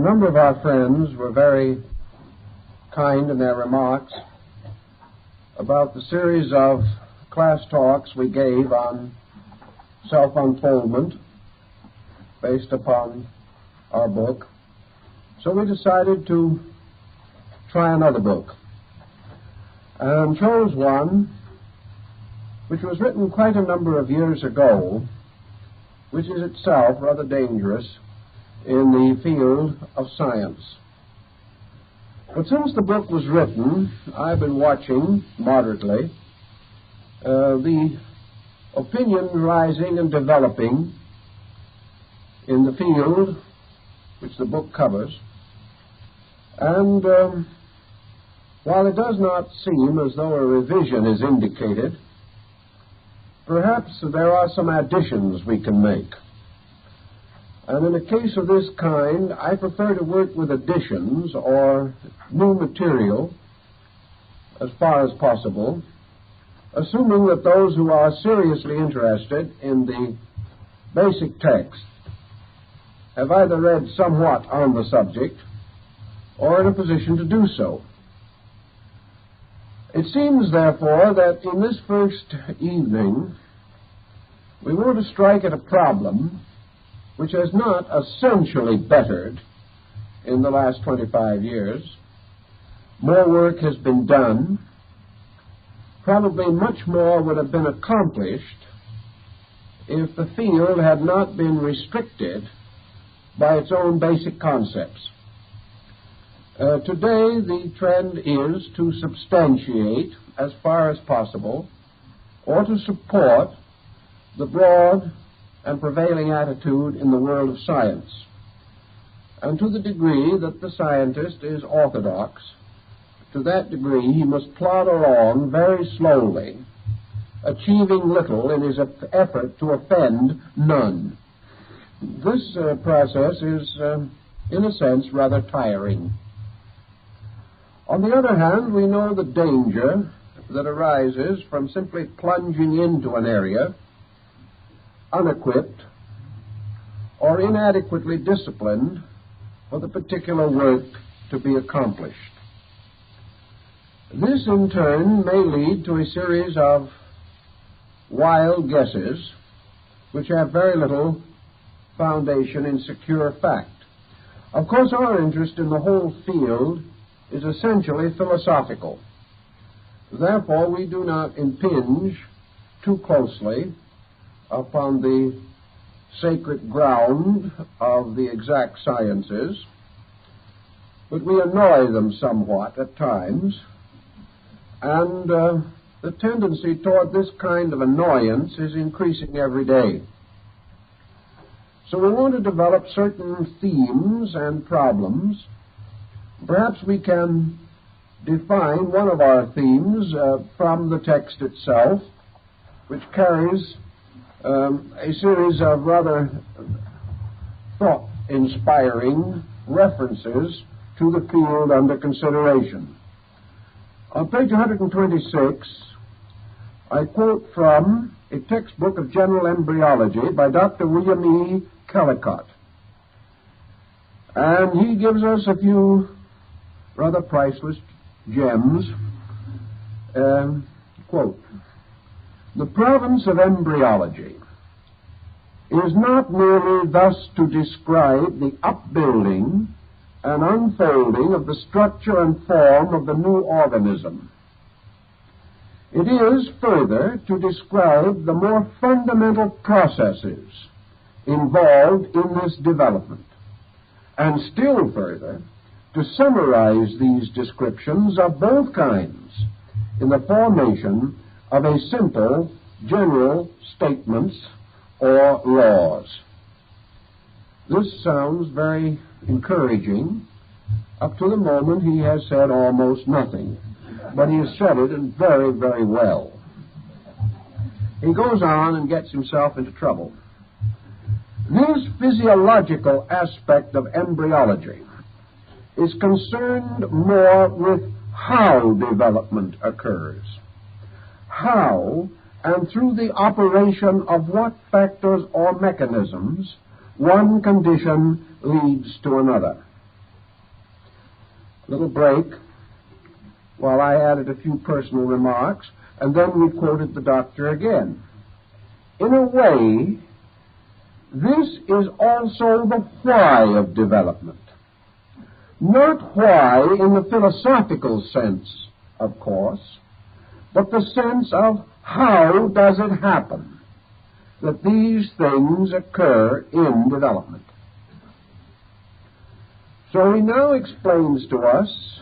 number of our friends were very kind in their remarks about the series of class talks we gave on self-unfoldment based upon our book. So we decided to try another book and chose one which was written quite a number of years ago, which is itself rather dangerous in the field of science. But since the book was written, I've been watching moderately the opinion rising and developing in the field which the book covers. And while it does not seem as though a revision is indicated, perhaps there are some additions we can make. And in a case of this kind, I prefer to work with additions or new material as far as possible, assuming that those who are seriously interested in the basic text have either read somewhat on the subject or in a position to do so. It seems, therefore, that in this first evening we want to strike at a problem which has not essentially bettered in the last 25 years. More work has been done. Probably much more would have been accomplished if the field had not been restricted by its own basic concepts. Today, the trend is to substantiate, as far as possible, or to support the broad and prevailing attitude in the world of science. And to the degree that the scientist is orthodox, to that degree he must plod along very slowly, achieving little in his effort to offend none. This process is, in a sense, rather tiring. On the other hand, we know the danger that arises from simply plunging into an area unequipped or inadequately disciplined for the particular work to be accomplished. This, in turn, may lead to a series of wild guesses which have very little foundation in secure fact. Of course, our interest in the whole field is essentially philosophical. Therefore, we do not impinge too closely upon the sacred ground of the exact sciences, but we annoy them somewhat at times, and the tendency toward this kind of annoyance is increasing every day. So we want to develop certain themes and problems. Perhaps we can define one of our themes from the text itself, which carries a series of rather thought-inspiring references to the field under consideration. On page 126, I quote from a textbook of general embryology by Dr. William E. Kellicott. And he gives us a few rather priceless gems. Quote, "The province of embryology is not merely thus to describe the upbuilding and unfolding of the structure and form of the new organism. It is, further, to describe the more fundamental processes involved in this development, and still further, to summarize these descriptions of both kinds in the formation of a simple general statements or laws." This sounds very encouraging up to the moment he has said almost nothing, but he has said it and very, very well. He goes on and gets himself into trouble. This physiological aspect of embryology is concerned more with how development occurs. How, and through the operation of what factors or mechanisms, one condition leads to another. little break while I added a few personal remarks, and then we quoted the doctor again. In a way, this is also the why of development. Not why in the philosophical sense, of course, but the sense of how does it happen that these things occur in development. So he now explains to us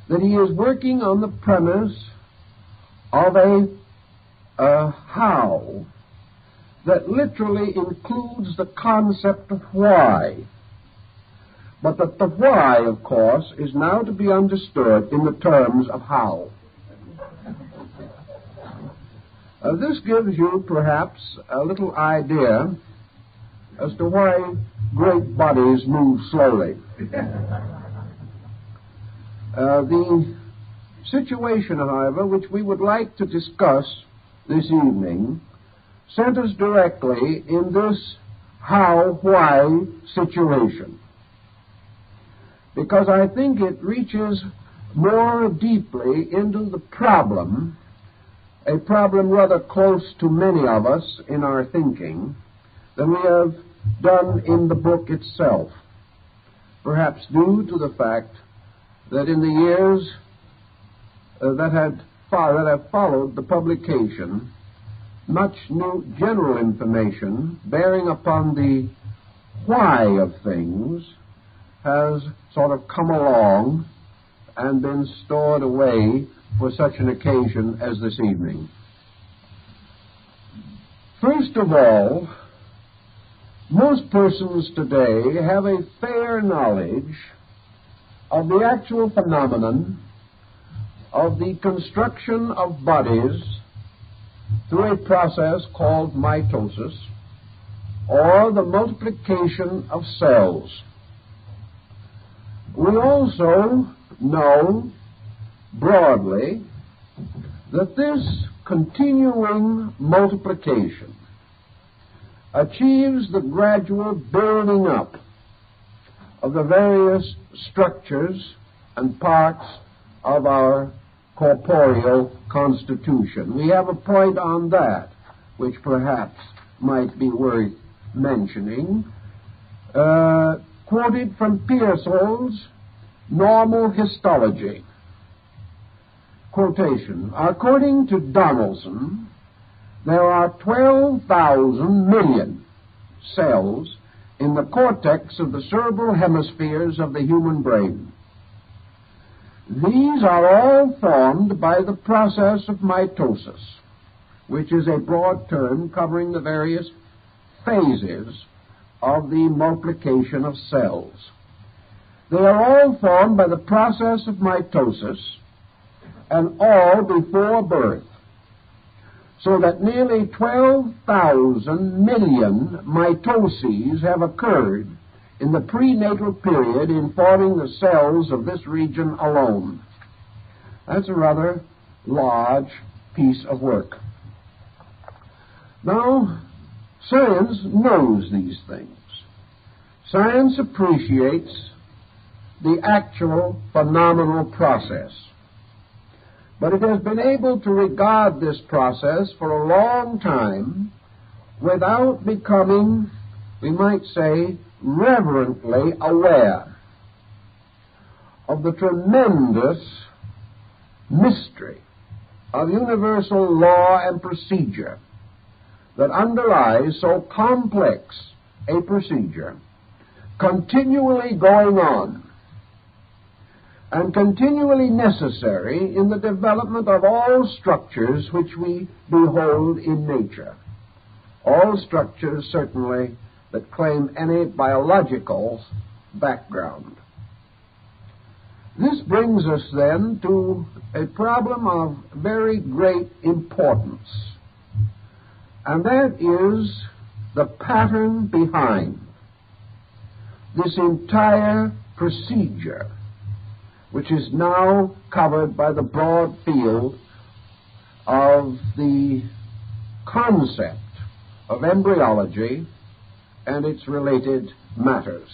that he is working on the premise of a how that literally includes the concept of why, but that the why, of course, is now to be understood in the terms of how. This gives you perhaps a little idea as to why great bodies move slowly. The situation, however, which we would like to discuss this evening centers directly in this how-why situation, because I think it reaches more deeply into the problem, a problem rather close to many of us in our thinking, than we have done in the book itself, perhaps due to the fact that in the years that have followed the publication, much new general information bearing upon the why of things has sort of come along and been stored away for such an occasion as this evening. First of all, most persons today have a fair knowledge of the actual phenomenon of the construction of bodies through a process called mitosis, or the multiplication of cells. We also know broadly that this continuing multiplication achieves the gradual building up of the various structures and parts of our corporeal constitution. We have a point on that which perhaps might be worth mentioning, quoted from Pearsall's Normal Histology. Quotation: according to Donaldson, there are 12,000 million cells in the cortex of the cerebral hemispheres of the human brain. These are all formed by the process of mitosis, which is a broad term covering the various phases of the multiplication of cells. They are all formed by the process of mitosis, and all before birth, so that nearly 12,000 million mitoses have occurred in the prenatal period in forming the cells of this region alone. That's a rather large piece of work. Now, science knows these things. Science appreciates the actual phenomenal process. But it has been able to regard this process for a long time without becoming, we might say, reverently aware of the tremendous mystery of universal law and procedure that underlies so complex a procedure, continually going on and continually necessary in the development of all structures which we behold in nature. All structures, certainly, that claim any biological background. This brings us then to a problem of very great importance, and that is the pattern behind this entire procedure, which is now covered by the broad field of the concept of embryology and its related matters.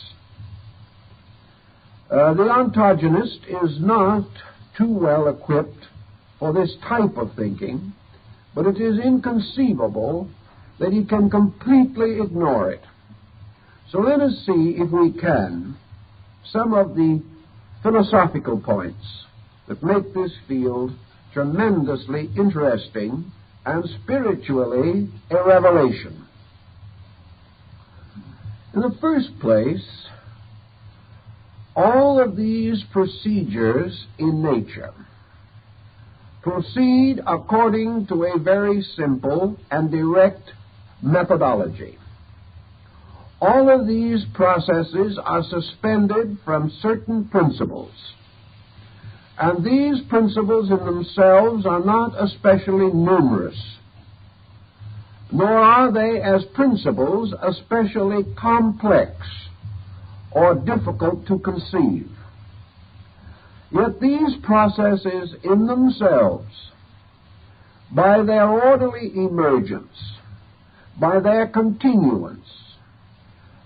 The ontologist is not too well equipped for this type of thinking, but it is inconceivable that he can completely ignore it. So let us see, if we can, some of the philosophical points that make this field tremendously interesting and spiritually a revelation. In the first place, all of these procedures in nature proceed according to a very simple and direct methodology. All of these processes are suspended from certain principles, and these principles in themselves are not especially numerous, nor are they as principles especially complex or difficult to conceive. Yet these processes in themselves, by their orderly emergence, by their continuance,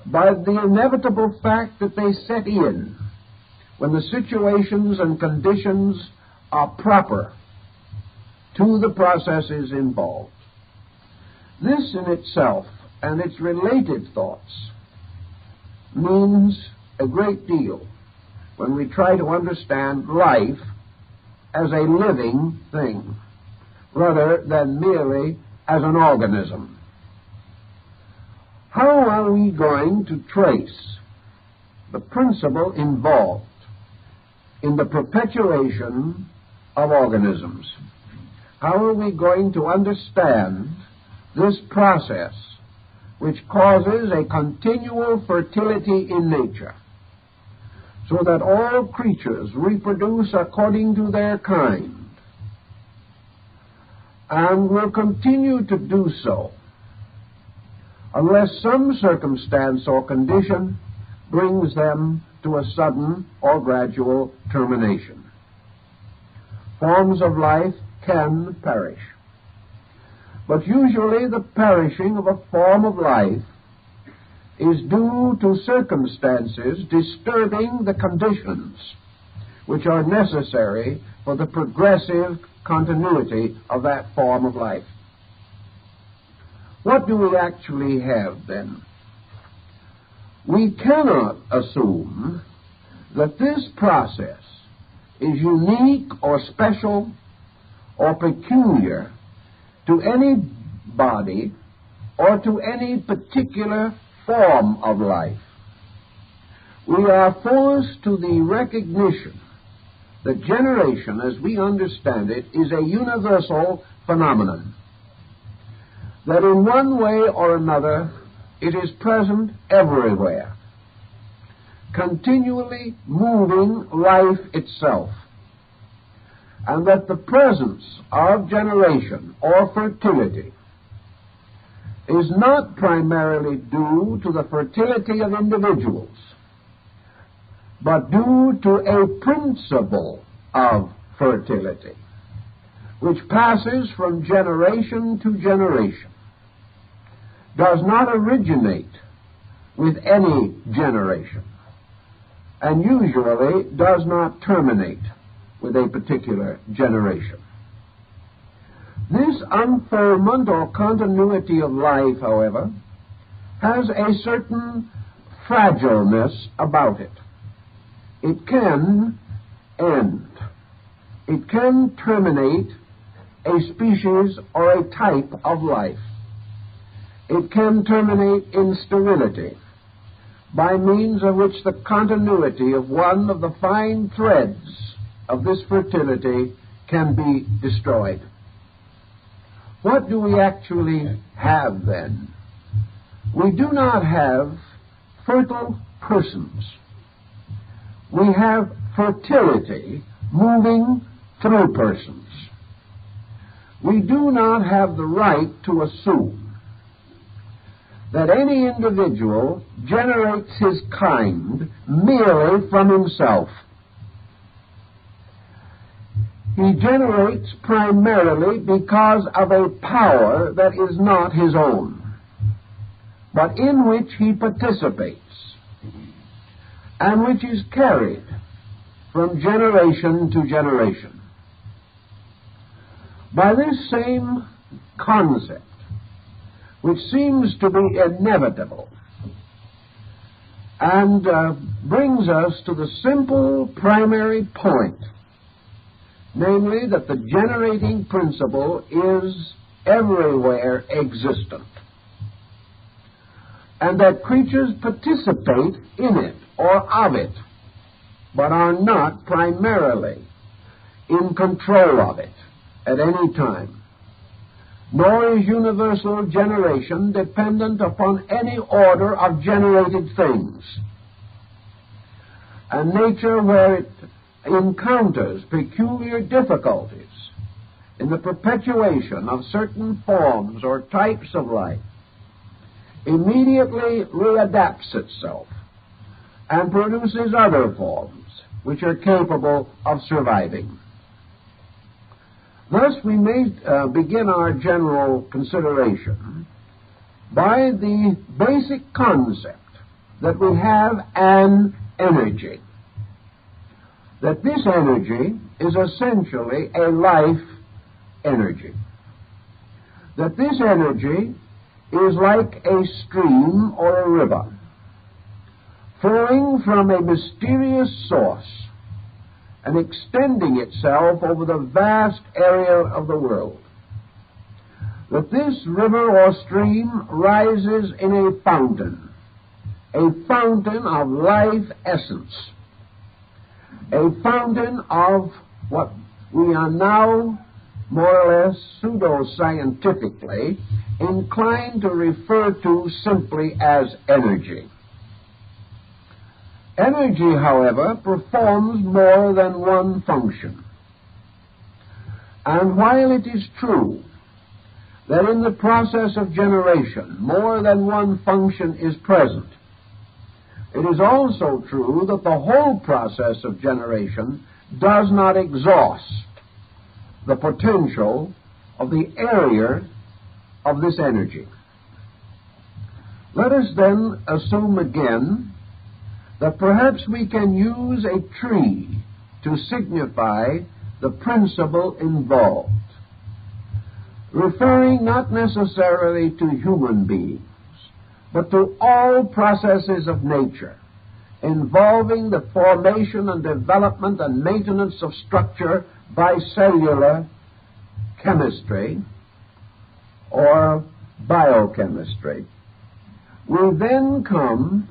by the inevitable fact that they set in when the situations and conditions are proper to the processes involved. This in itself and its related thoughts means a great deal when we try to understand life as a living thing rather than merely as an organism. How are we going to trace the principle involved in the perpetuation of organisms? How are we going to understand this process which causes a continual fertility in nature, so that all creatures reproduce according to their kind, and will continue to do so unless some circumstance or condition brings them to a sudden or gradual termination? Forms of life can perish, but usually the perishing of a form of life is due to circumstances disturbing the conditions which are necessary for the progressive continuity of that form of life. What do we actually have then? We cannot assume that this process is unique or special or peculiar to any body or to any particular form of life. We are forced to the recognition that generation, as we understand it, is a universal phenomenon, that in one way or another it is present everywhere, continually moving life itself, and that the presence of generation or fertility is not primarily due to the fertility of individuals, but due to a principle of fertility which passes from generation to generation, does not originate with any generation, and usually does not terminate with a particular generation. This unfoldment or continuity of life, however, has a certain fragileness about it. It can end. It can terminate a species or a type of life. It can terminate in sterility, by means of which the continuity of one of the fine threads of this fertility can be destroyed. What do we actually have then? We do not have fertile persons. We have fertility moving through persons. We do not have the right to assume that any individual generates his kind merely from himself. He generates primarily because of a power that is not his own, but in which he participates, and which is carried from generation to generation. By this same concept, which seems to be inevitable, and brings us to the simple primary point, namely that the generating principle is everywhere existent, and that creatures participate in it or of it, but are not primarily in control of it at any time, nor is universal generation dependent upon any order of generated things. A nature where it encounters peculiar difficulties in the perpetuation of certain forms or types of life immediately readapts itself and produces other forms which are capable of surviving. Thus we may begin our general consideration by the basic concept that we have an energy, that this energy is essentially a life energy, that this energy is like a stream or a river flowing from a mysterious source and extending itself over the vast area of the world. That this river or stream rises in a fountain of life essence, a fountain of what we are now more or less pseudo-scientifically inclined to refer to simply as energy. Energy, however, performs more than one function. And while it is true that in the process of generation more than one function is present, it is also true that the whole process of generation does not exhaust the potential of the area of this energy. Let us then assume again that perhaps we can use a tree to signify the principle involved, referring not necessarily to human beings, but to all processes of nature involving the formation and development and maintenance of structure by cellular chemistry or biochemistry. We then come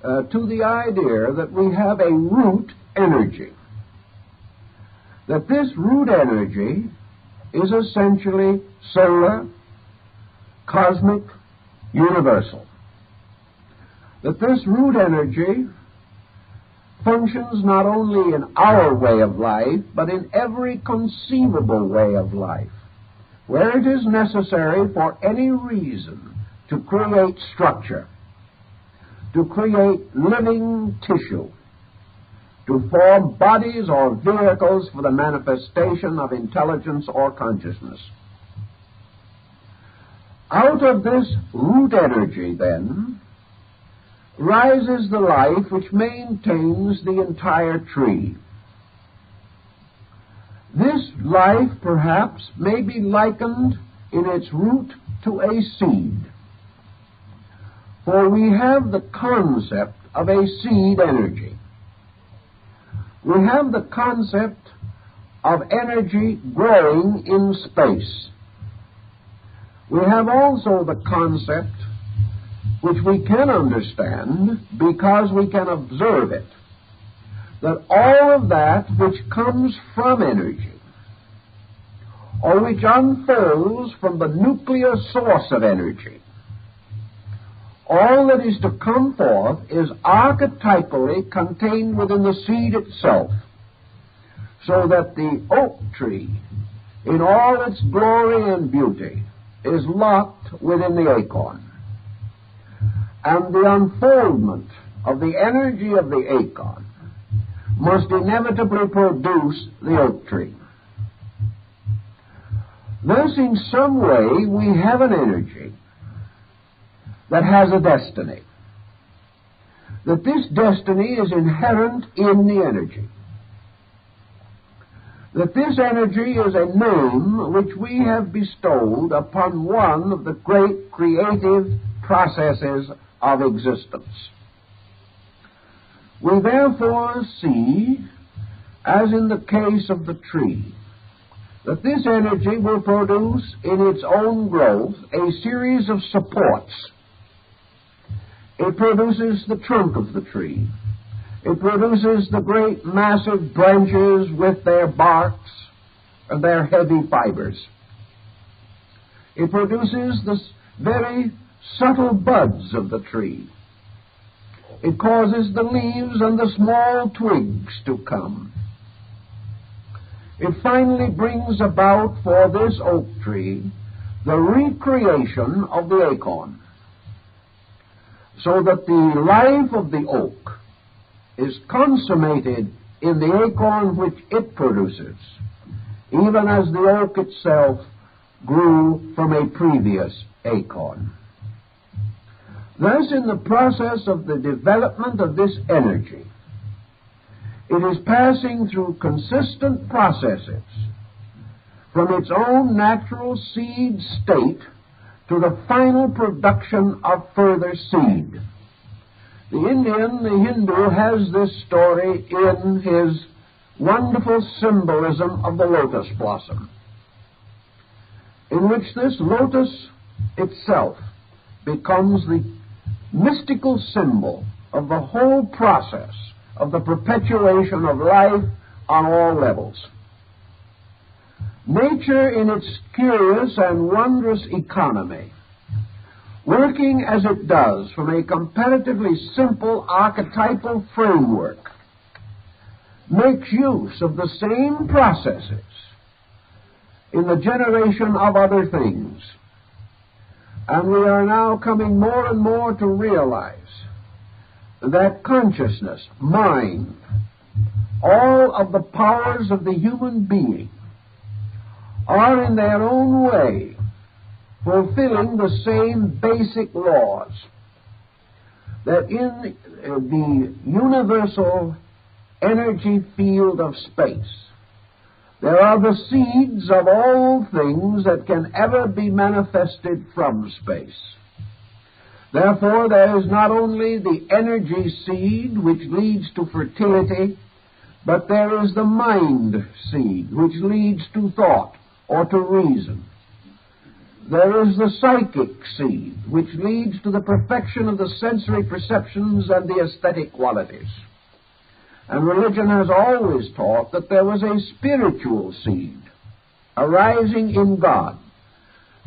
to the idea that we have a root energy, that this root energy is essentially solar, cosmic, universal, that this root energy functions not only in our way of life, but in every conceivable way of life, where it is necessary for any reason to create structure, to create living tissue, to form bodies or vehicles for the manifestation of intelligence or consciousness. Out of this root energy, then, rises the life which maintains the entire tree. This life, perhaps, may be likened in its root to a seed, for we have the concept of a seed energy. We have the concept of energy growing in space. We have also the concept, which we can understand because we can observe it, that all of that which comes from energy, or which unfolds from the nuclear source of energy, all that is to come forth is archetypally contained within the seed itself, so that the oak tree, in all its glory and beauty, is locked within the acorn. And the unfoldment of the energy of the acorn must inevitably produce the oak tree. Thus, in some way, we have an energy that has a destiny. That this destiny is inherent in the energy. that this energy is a name which we have bestowed upon one of the great creative processes of existence. We therefore see, as in the case of the tree, that this energy will produce in its own growth a series of supports. It produces the trunk of the tree. It produces the great massive branches with their barks and their heavy fibers. It produces the very subtle buds of the tree. It causes the leaves and the small twigs to come. It finally brings about for this oak tree the recreation of the acorn, so that the life of the oak is consummated in the acorn which it produces, even as the oak itself grew from a previous acorn. Thus, in the process of the development of this energy, it is passing through consistent processes from its own natural seed state to the final production of further seed. The Indian, the Hindu, has this story in his wonderful symbolism of the lotus blossom, in which this lotus itself becomes the mystical symbol of the whole process of the perpetuation of life on all levels. Nature, in its curious and wondrous economy, working as it does from a comparatively simple archetypal framework, makes use of the same processes in the generation of other things. And we are now coming more and more to realize that consciousness, mind, all of the powers of the human being are in their own way fulfilling the same basic laws, that in the universal energy field of space there are the seeds of all things that can ever be manifested from space. Therefore, there is not only the energy seed which leads to fertility, but there is the mind seed which leads to thought or to reason. There is the psychic seed which leads to the perfection of the sensory perceptions and the aesthetic qualities. And religion has always taught that there was a spiritual seed arising in God,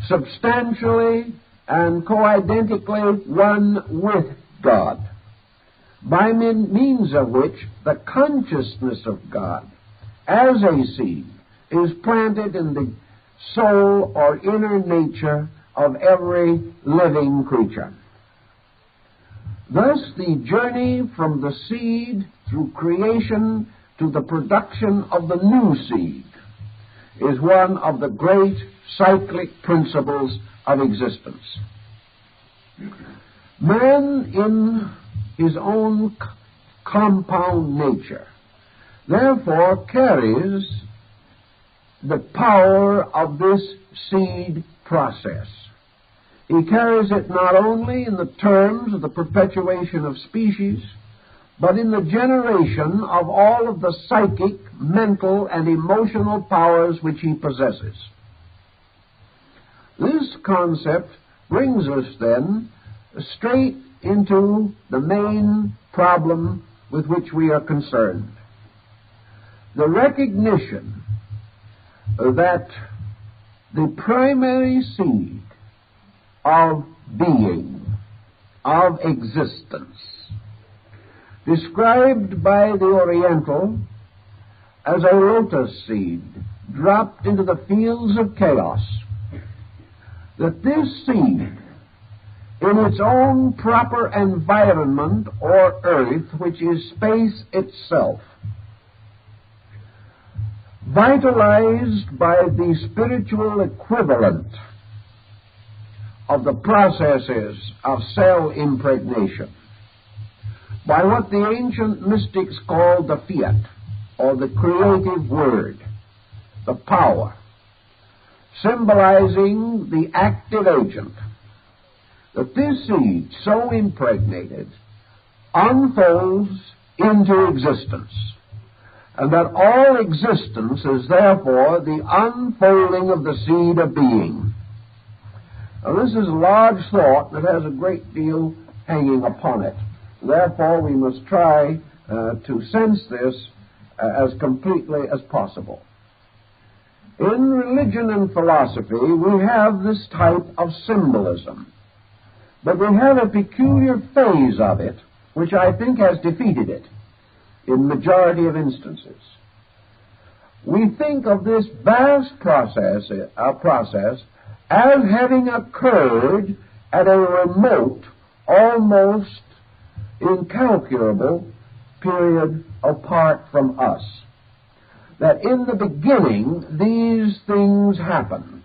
substantially and co-identically one with God, by means of which the consciousness of God as a seed is planted in the soul or inner nature of every living creature. Thus, the journey from the seed through creation to the production of the new seed is one of the great cyclic principles of existence. Man, in his own compound nature, therefore carries the power of this seed process. He carries it not only in the terms of the perpetuation of species, but in the generation of all of the psychic, mental, and emotional powers which he possesses. This concept brings us then straight into the main problem with which we are concerned. The recognition that the primary seed of being, of existence, described by the Oriental as a lotus seed dropped into the fields of chaos, that this seed, in its own proper environment or earth, which is space itself, vitalized by the spiritual equivalent of the processes of cell impregnation, by what the ancient mystics called the fiat, or the creative word, the power, symbolizing the active agent, that this seed, so impregnated, unfolds into existence, and that all existence is therefore the unfolding of the seed of being. Now, this is a large thought that has a great deal hanging upon it. Therefore, we must try to sense this as completely as possible. In religion and philosophy, we have this type of symbolism, but we have a peculiar phase of it which I think has defeated it in majority of instances. We think of this vast process as having occurred at a remote, almost incalculable period apart from us. That in the beginning these things happened,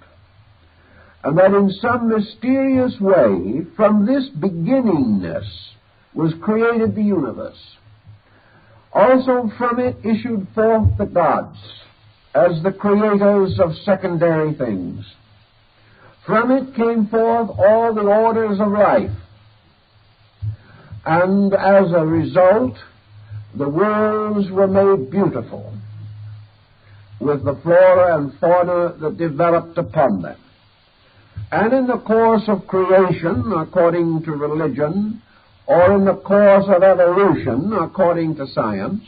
and that in some mysterious way from this beginningness was created the universe. Also from it issued forth the gods as the creators of secondary things. From it came forth all the orders of life, and as a result the worlds were made beautiful with the flora and fauna that developed upon them. And in the course of creation, according to religion, or in the course of evolution, according to science,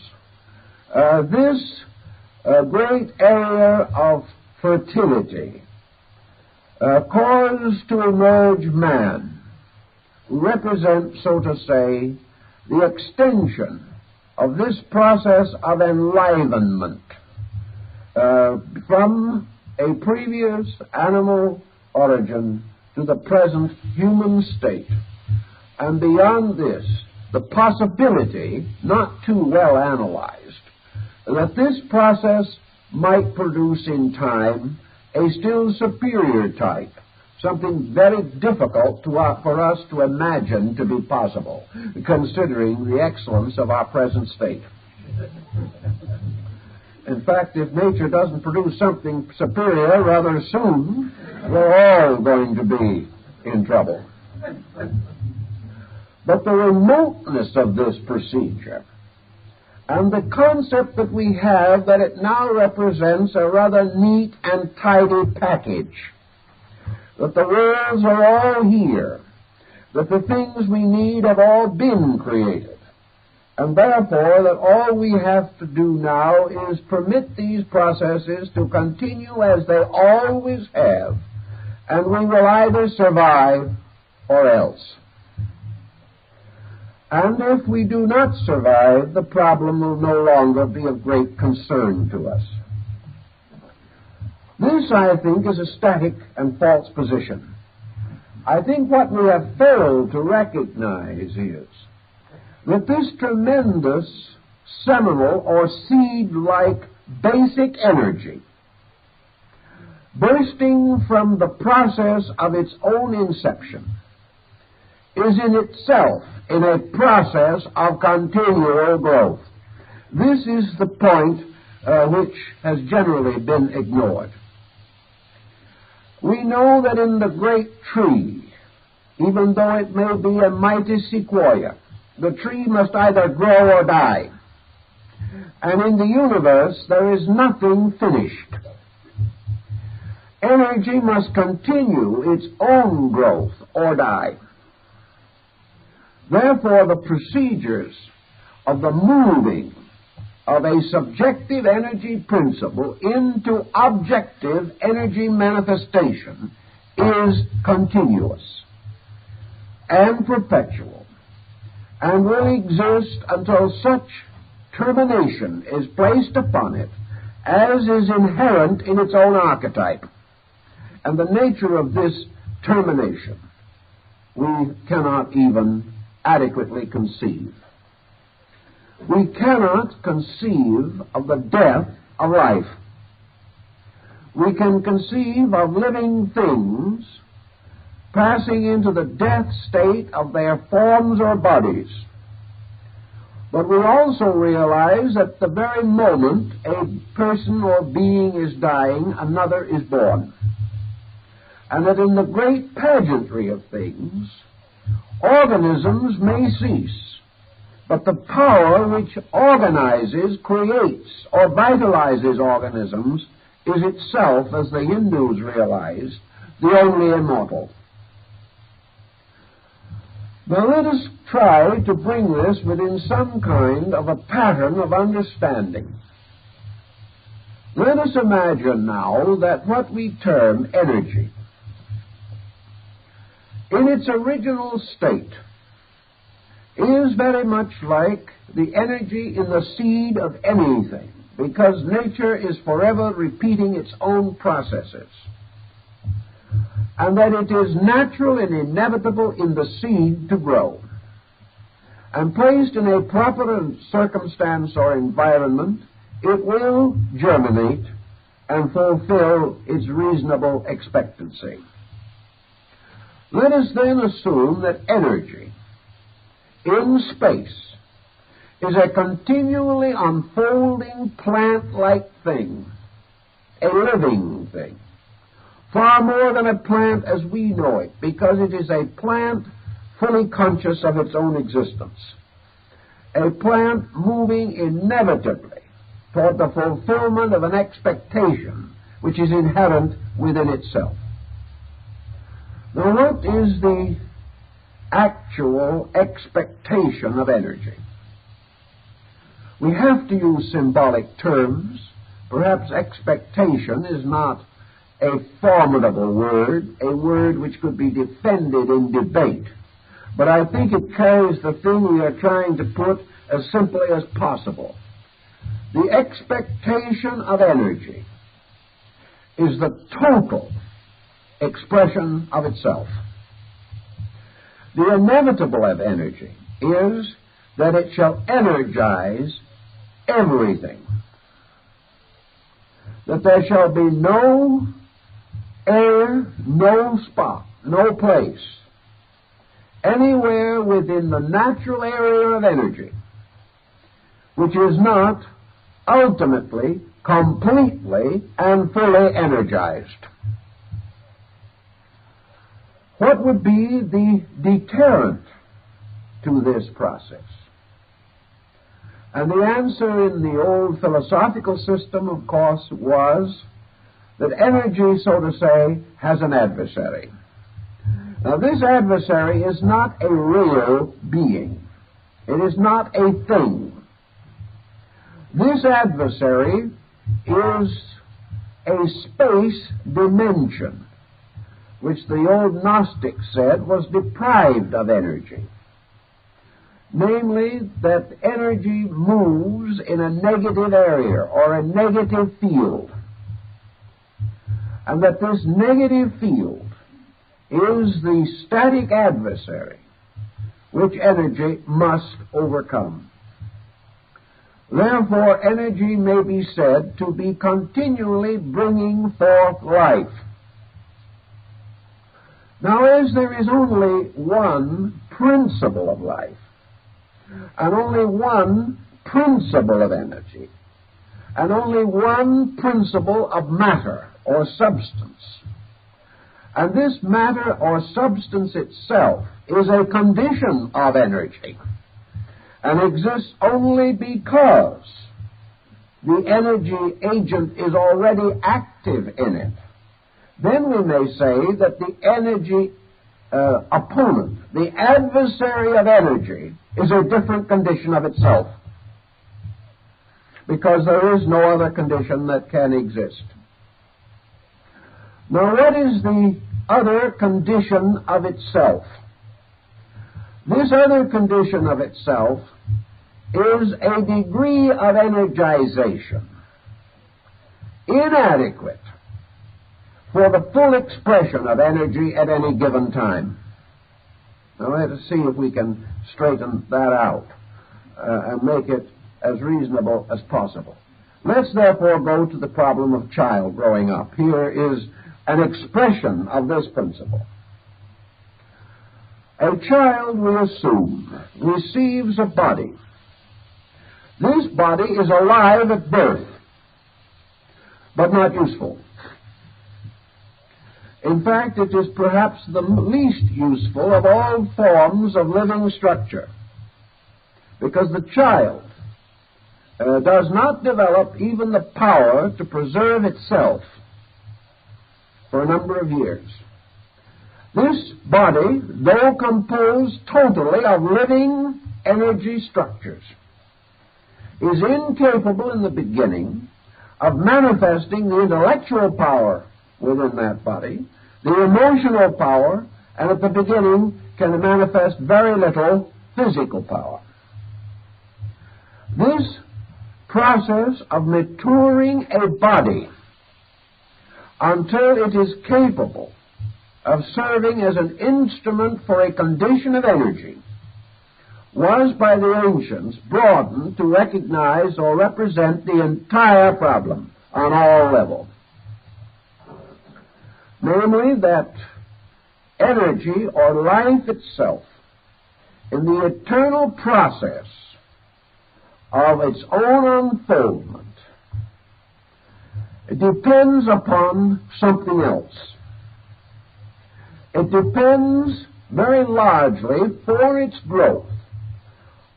this great area of fertility caused to emerge man, who represents, so to say, the extension of this process of enlivenment from a previous animal origin to the present human state. And beyond this, the possibility, not too well analyzed, that this process might produce in time a still superior type, something very difficult for us to imagine to be possible, considering the excellence of our present state. In fact, if nature doesn't produce something superior rather soon, we're all going to be in trouble. But the remoteness of this procedure and the concept that we have that it now represents a rather neat and tidy package, that the worlds are all here, that the things we need have all been created, and therefore that all we have to do now is permit these processes to continue as they always have, and we will either survive or else. And if we do not survive, the problem will no longer be of great concern to us. This, I think, is a static and false position. I think what we have failed to recognize is that this tremendous seminal or seed-like basic energy, bursting from the process of its own inception, is in itself in a process of continual growth. This is the point which has generally been ignored. We know that in the great tree, even though it may be a mighty sequoia, the tree must either grow or die. And in the universe, there is nothing finished. Energy must continue its own growth or die. Therefore, the procedures of the moving of a subjective energy principle into objective energy manifestation is continuous and perpetual, and will exist until such termination is placed upon it as is inherent in its own archetype. And the nature of this termination we cannot even adequately conceive. We cannot conceive of the death of life. We can conceive of living things passing into the death state of their forms or bodies. But we also realize that the very moment a person or being is dying, another is born. And that in the great pageantry of things, organisms may cease, but the power which organizes, creates, or vitalizes organisms is itself, as the Hindus realized, the only immortal. Now let us try to bring this within some kind of a pattern of understanding. Let us imagine now that what we term energy, in its original state, is very much like the energy in the seed of anything, because nature is forever repeating its own processes, and that it is natural and inevitable in the seed to grow. And placed in a proper circumstance or environment, it will germinate and fulfill its reasonable expectancy. Let us then assume that energy in space is a continually unfolding plant-like thing, a living thing, far more than a plant as we know it, because it is a plant fully conscious of its own existence, a plant moving inevitably toward the fulfillment of an expectation which is inherent within itself. Now, what is the actual expectation of energy? We have to use symbolic terms. Perhaps expectation is not a formidable word, a word which could be defended in debate. But I think it carries the thing we are trying to put as simply as possible. The expectation of energy is the total expression of itself. The inevitable of energy is that it shall energize everything, that there shall be no air, no spot, no place, anywhere within the natural area of energy which is not ultimately, completely, and fully energized. What would be the deterrent to this process? And the answer in the old philosophical system, of course, was that energy, so to say, has an adversary. Now, this adversary is not a real being. It is not a thing. This adversary is a space dimension, which the old Gnostics said was deprived of energy. Namely, that energy moves in a negative area or a negative field, and that this negative field is the static adversary which energy must overcome. Therefore, energy may be said to be continually bringing forth life. Now, as there is only one principle of life, and only one principle of energy, and only one principle of matter or substance, and this matter or substance itself is a condition of energy, and exists only because the energy agent is already active in it, then we may say that the energy opponent, the adversary of energy, is a different condition of itself, because there is no other condition that can exist. Now, what is the other condition of itself? This other condition of itself is a degree of energization inadequate for the full expression of energy at any given time. Now, let us see if we can straighten that out and make it as reasonable as possible. Let's therefore go to the problem of child growing up. Here is an expression of this principle. A child, we assume, receives a body This body is alive at birth, but not useful. In fact, it is perhaps the least useful of all forms of living structure, because the child does not develop even the power to preserve itself for a number of years. This body, though composed totally of living energy structures, is incapable in the beginning of manifesting the intellectual power within that body, the emotional power, and at the beginning can manifest very little physical power. This process of maturing a body until it is capable of serving as an instrument for a condition of energy was by the ancients broadened to recognize or represent the entire problem on all levels. Namely, that energy or life itself, in the eternal process of its own unfoldment, it depends upon something else. It depends very largely for its growth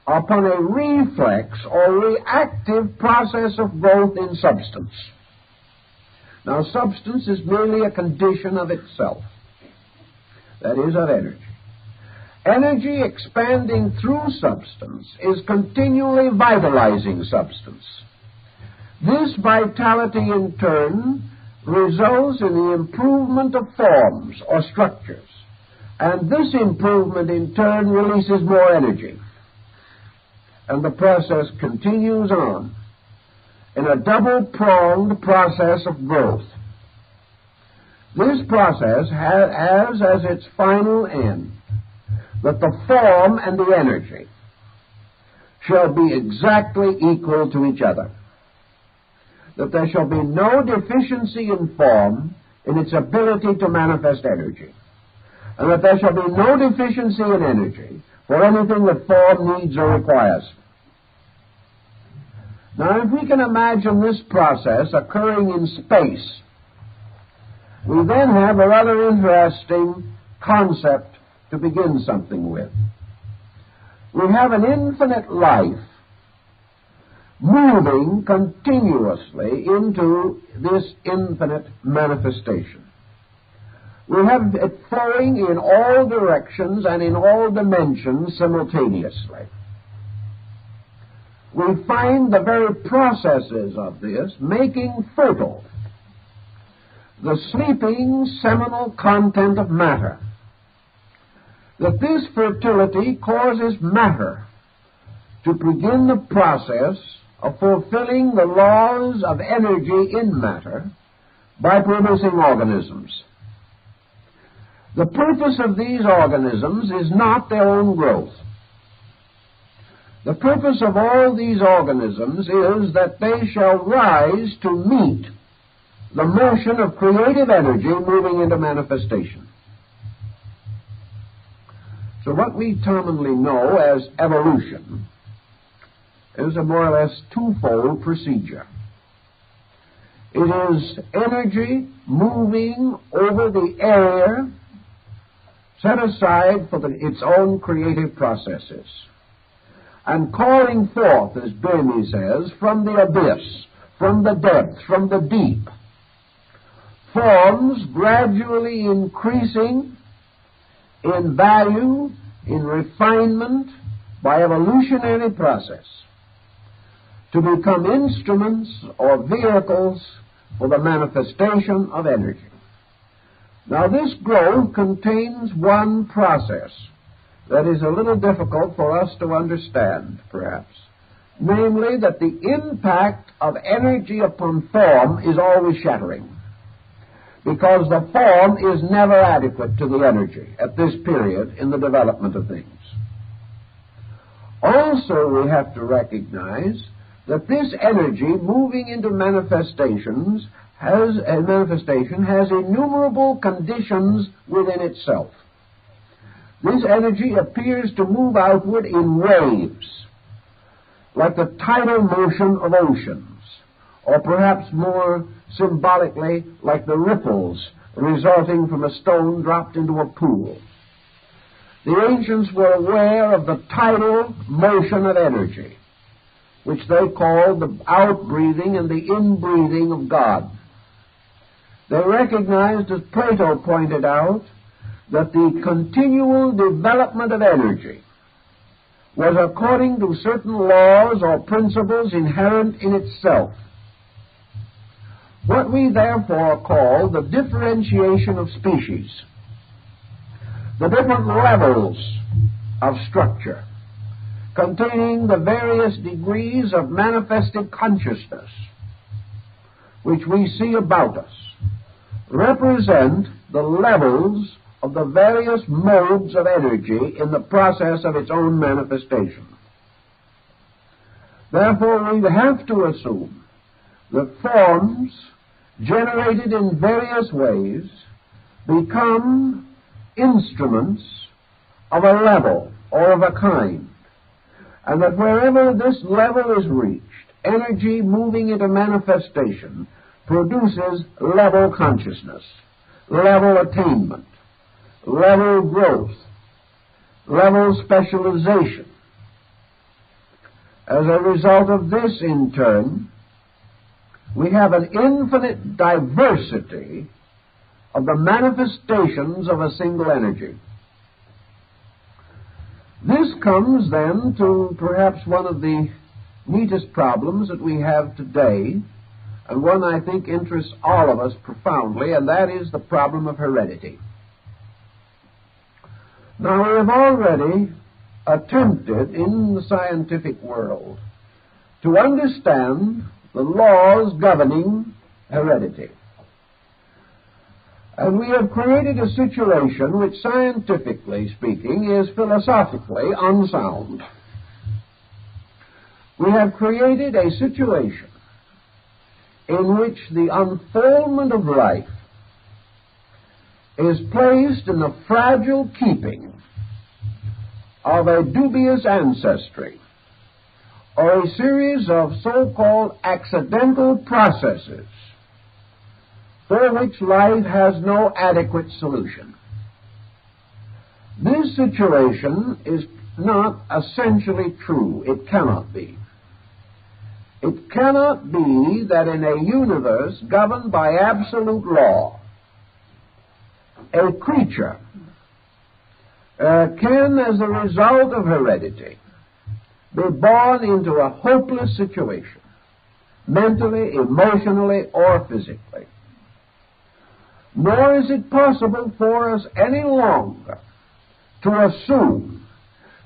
upon a reflex or reactive process of growth in substance. Now, substance is merely a condition of itself, that is, of energy. Energy expanding through substance is continually vitalizing substance. This vitality, in turn, results in the improvement of forms or structures, and this improvement, in turn, releases more energy. And the process continues on in a double-pronged process of growth. This process has as its final end that the form and the energy shall be exactly equal to each other, that there shall be no deficiency in form in its ability to manifest energy, and that there shall be no deficiency in energy for anything that form needs or requires. Now, if we can imagine this process occurring in space, we then have a rather interesting concept to begin something with. We have an infinite life moving continuously into this infinite manifestation. We have it flowing in all directions and in all dimensions simultaneously. We find the very processes of this making fertile the sleeping seminal content of matter. That this fertility causes matter to begin the process of fulfilling the laws of energy in matter by producing organisms. The purpose of these organisms is not their own growth. The purpose of all these organisms is that they shall rise to meet the motion of creative energy moving into manifestation. So what we commonly know as evolution is a more or less twofold procedure. It is energy moving over the area set aside for its own creative processes, and calling forth, as Rene says, from the abyss, from the depth, from the deep, forms gradually increasing in value, in refinement, by evolutionary process, to become instruments or vehicles for the manifestation of energy. Now, this growth contains one process that is a little difficult for us to understand, perhaps, namely that the impact of energy upon form is always shattering, because the form is never adequate to the energy at this period in the development of things. Also, we have to recognize that this energy moving into manifestation has innumerable conditions within itself. This energy appears to move outward in waves, like the tidal motion of oceans, or perhaps more symbolically, like the ripples resulting from a stone dropped into a pool. The ancients were aware of the tidal motion of energy, which they called the outbreathing and the inbreathing of God. They recognized, as Plato pointed out, that the continual development of energy was according to certain laws or principles inherent in itself. What we therefore call the differentiation of species, the different levels of structure, containing the various degrees of manifested consciousness which we see about us, represent the levels of the various modes of energy in the process of its own manifestation. Therefore, we have to assume that forms generated in various ways become instruments of a level or of a kind, and that wherever this level is reached, energy moving into manifestation produces level consciousness, level attainment, level growth, level specialization. As a result of this, in turn, we have an infinite diversity of the manifestations of a single energy. This comes then to perhaps one of the neatest problems that we have today, and one I think interests all of us profoundly, and that is the problem of heredity. Now, we have already attempted in the scientific world to understand the laws governing heredity. And we have created a situation which, scientifically speaking, is philosophically unsound. We have created a situation in which the unfoldment of life is placed in the fragile keeping of a dubious ancestry, or a series of so-called accidental processes for which life has no adequate solution. This situation is not essentially true. It cannot be. It cannot be that in a universe governed by absolute law, a creature can, as a result of heredity, be born into a hopeless situation, mentally, emotionally, or physically. Nor is it possible for us any longer to assume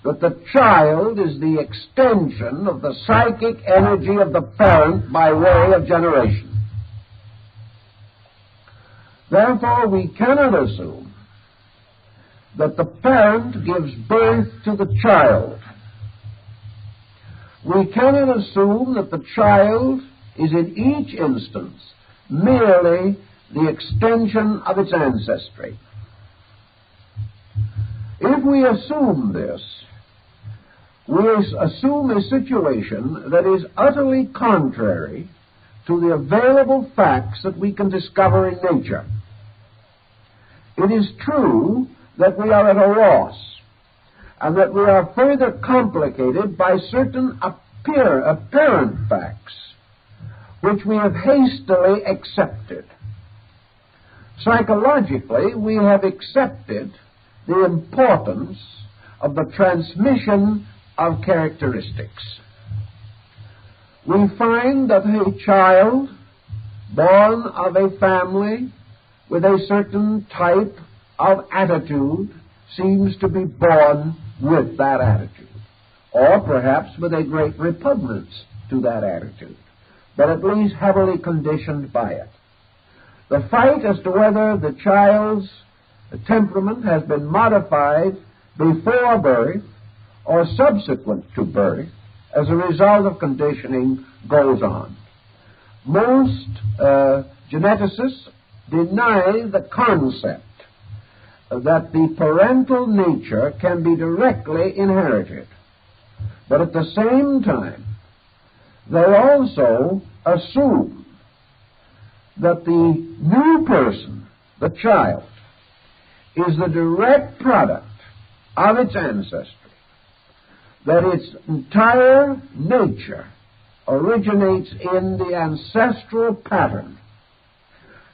that the child is the extension of the psychic energy of the parent by way of generation. Therefore, we cannot assume that the parent gives birth to the child. We cannot assume that the child is in each instance merely the extension of its ancestry. If we assume this, we assume a situation that is utterly contrary to the available facts that we can discover in nature. It is true that we are at a loss, and that we are further complicated by certain apparent facts which we have hastily accepted. Psychologically, we have accepted the importance of the transmission of characteristics. We find that a child born of a family with a certain type of attitude seems to be born with that attitude, or perhaps with a great repugnance to that attitude, but at least heavily conditioned by it. The fight as to whether the child's temperament has been modified before birth or subsequent to birth as a result of conditioning goes on. Most geneticists deny the concept that the parental nature can be directly inherited. But at the same time, they also assume that the new person, the child, is the direct product of its ancestry, that its entire nature originates in the ancestral pattern,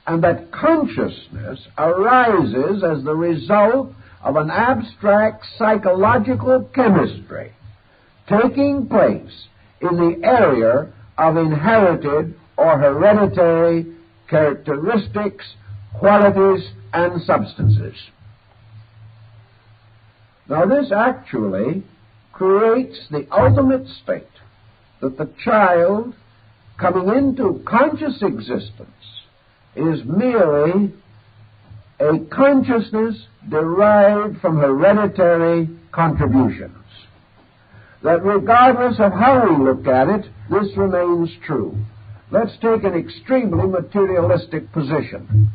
and that consciousness arises as the result of an abstract psychological chemistry taking place in the area of inherited or hereditary characteristics, qualities, and substances. Now, this actually creates the ultimate state that the child coming into conscious existence is merely a consciousness derived from hereditary contributions. That regardless of how we look at it, this remains true. Let's take an extremely materialistic position.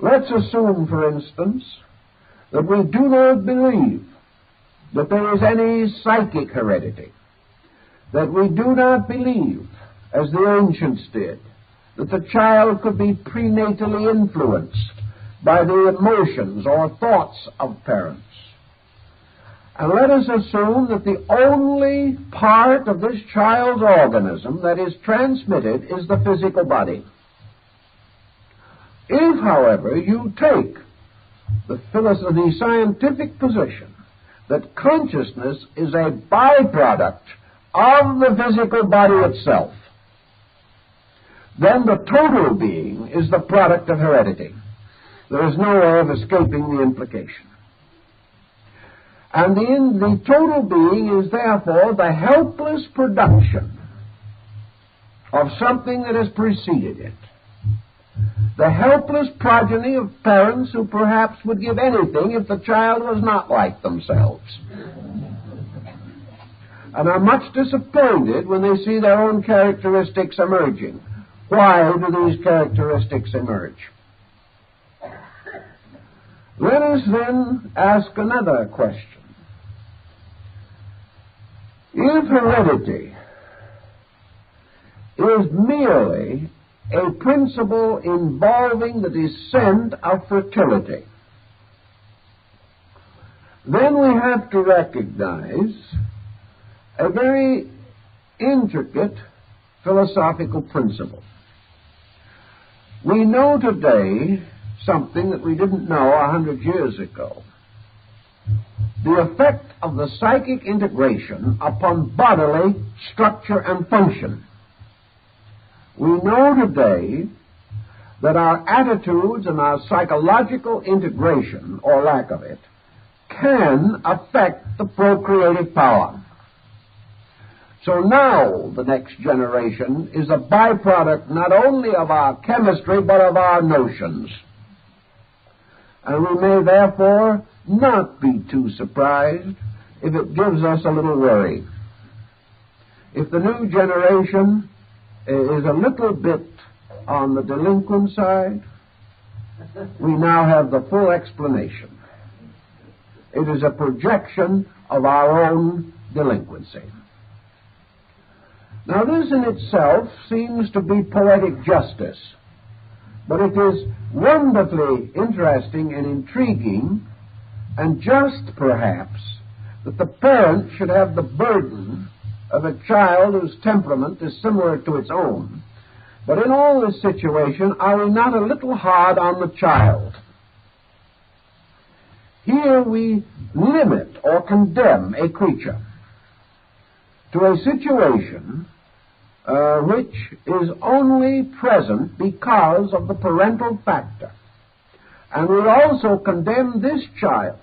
Let's assume, for instance, that we do not believe that there is any psychic heredity, that we do not believe, as the ancients did, that the child could be prenatally influenced by the emotions or thoughts of parents. And let us assume that the only part of this child's organism that is transmitted is the physical body. If, however, you take the scientific position that consciousness is a byproduct of the physical body itself, then the total being is the product of heredity. There is no way of escaping the implication. And the total being is therefore the helpless production of something that has preceded it. The helpless progeny of parents who perhaps would give anything if the child was not like themselves, and are much disappointed when they see their own characteristics emerging. Why do these characteristics emerge? Let us then ask another question. If heredity is merely a principle involving the descent of fertility, then we have to recognize a very intricate philosophical principle. We know today something that we didn't know 100 years ago. The effect of the psychic integration upon bodily structure and function. We know today that our attitudes and our psychological integration, or lack of it, can affect the procreative power. So now the next generation is a byproduct not only of our chemistry but of our notions. And we may therefore not be too surprised if it gives us a little worry. If the new generation is a little bit on the delinquent side, we now have the full explanation. It is a projection of our own delinquency. Now, this in itself seems to be poetic justice, but it is wonderfully interesting and intriguing, and just perhaps, that the parent should have the burden of a child whose temperament is similar to its own. But in all this situation, are we not a little hard on the child? Here we limit or condemn a creature to a situation which is only present because of the parental factor. And we also condemn this child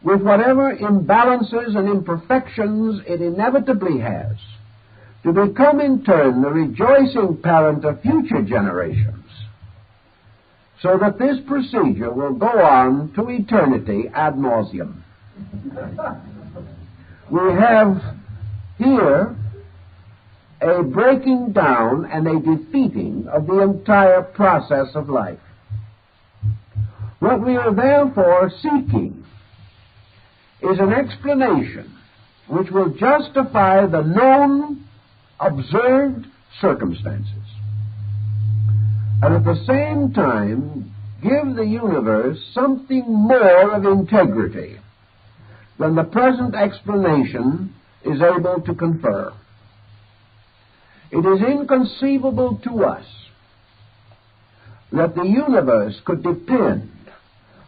with whatever imbalances and imperfections it inevitably has to become in turn the rejoicing parent of future generations, so that this procedure will go on to eternity ad nauseum. We have here a breaking down and a defeating of the entire process of life. What we are therefore seeking is an explanation which will justify the known observed circumstances, and at the same time give the universe something more of integrity than the present explanation is able to confer. It is inconceivable to us that the universe could depend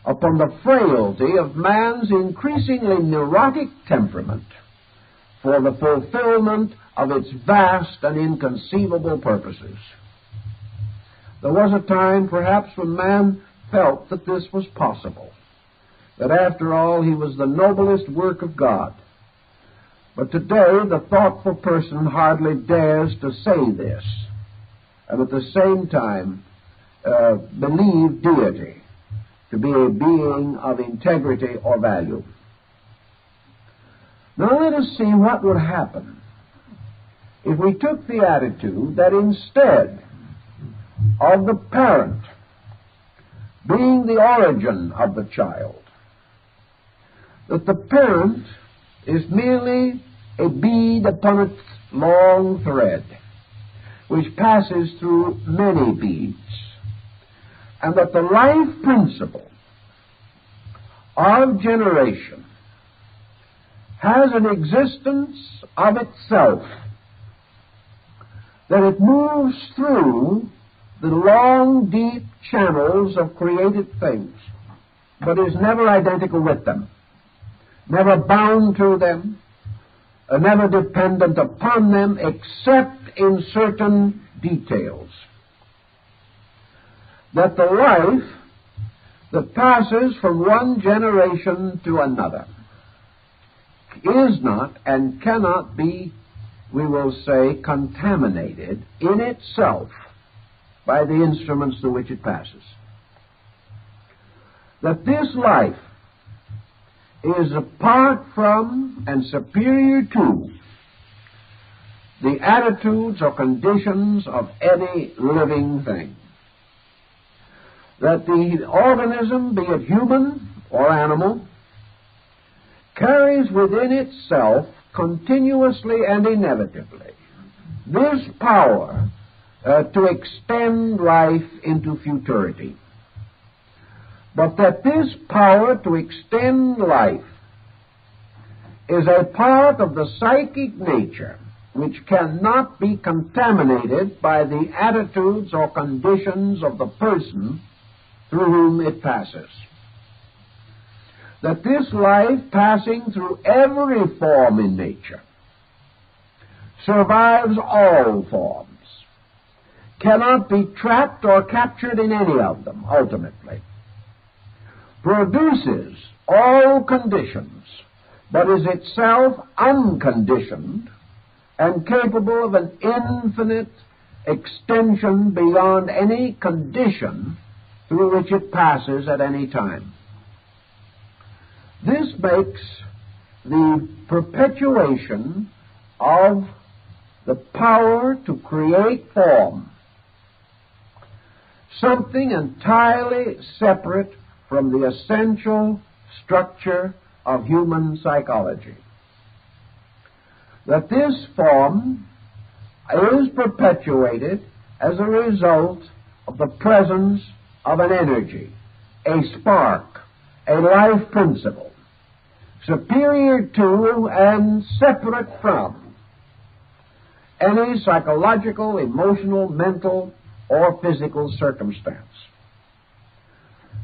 upon the frailty of man's increasingly neurotic temperament for the fulfillment of its vast and inconceivable purposes. There was a time, perhaps, when man felt that this was possible, that after all he was the noblest work of God. But today the thoughtful person hardly dares to say this, and at the same time believe deity to be a being of integrity or value. Now let us see what would happen if we took the attitude that instead of the parent being the origin of the child, that the parent is merely a bead upon its long thread, which passes through many beads, and that the life principle of generation has an existence of itself, that it moves through the long, deep channels of created things, but is never identical with them, never bound to them, never dependent upon them except in certain details. That the life that passes from one generation to another is not and cannot be, we will say, contaminated in itself by the instruments through which it passes. That this life is apart from and superior to the attitudes or conditions of any living thing. That the organism, be it human or animal, carries within itself continuously and inevitably this power to extend life into futurity. But that this power to extend life is a part of the psychic nature which cannot be contaminated by the attitudes or conditions of the person through whom it passes. That this life, passing through every form in nature, survives all forms, cannot be trapped or captured in any of them, ultimately, produces all conditions, but is itself unconditioned and capable of an infinite extension beyond any condition through which it passes at any time. This makes the perpetuation of the power to create form something entirely separate from the essential structure of human psychology. That this form is perpetuated as a result of the presence of an energy, a spark, a life principle, superior to and separate from any psychological, emotional, mental, or physical circumstance.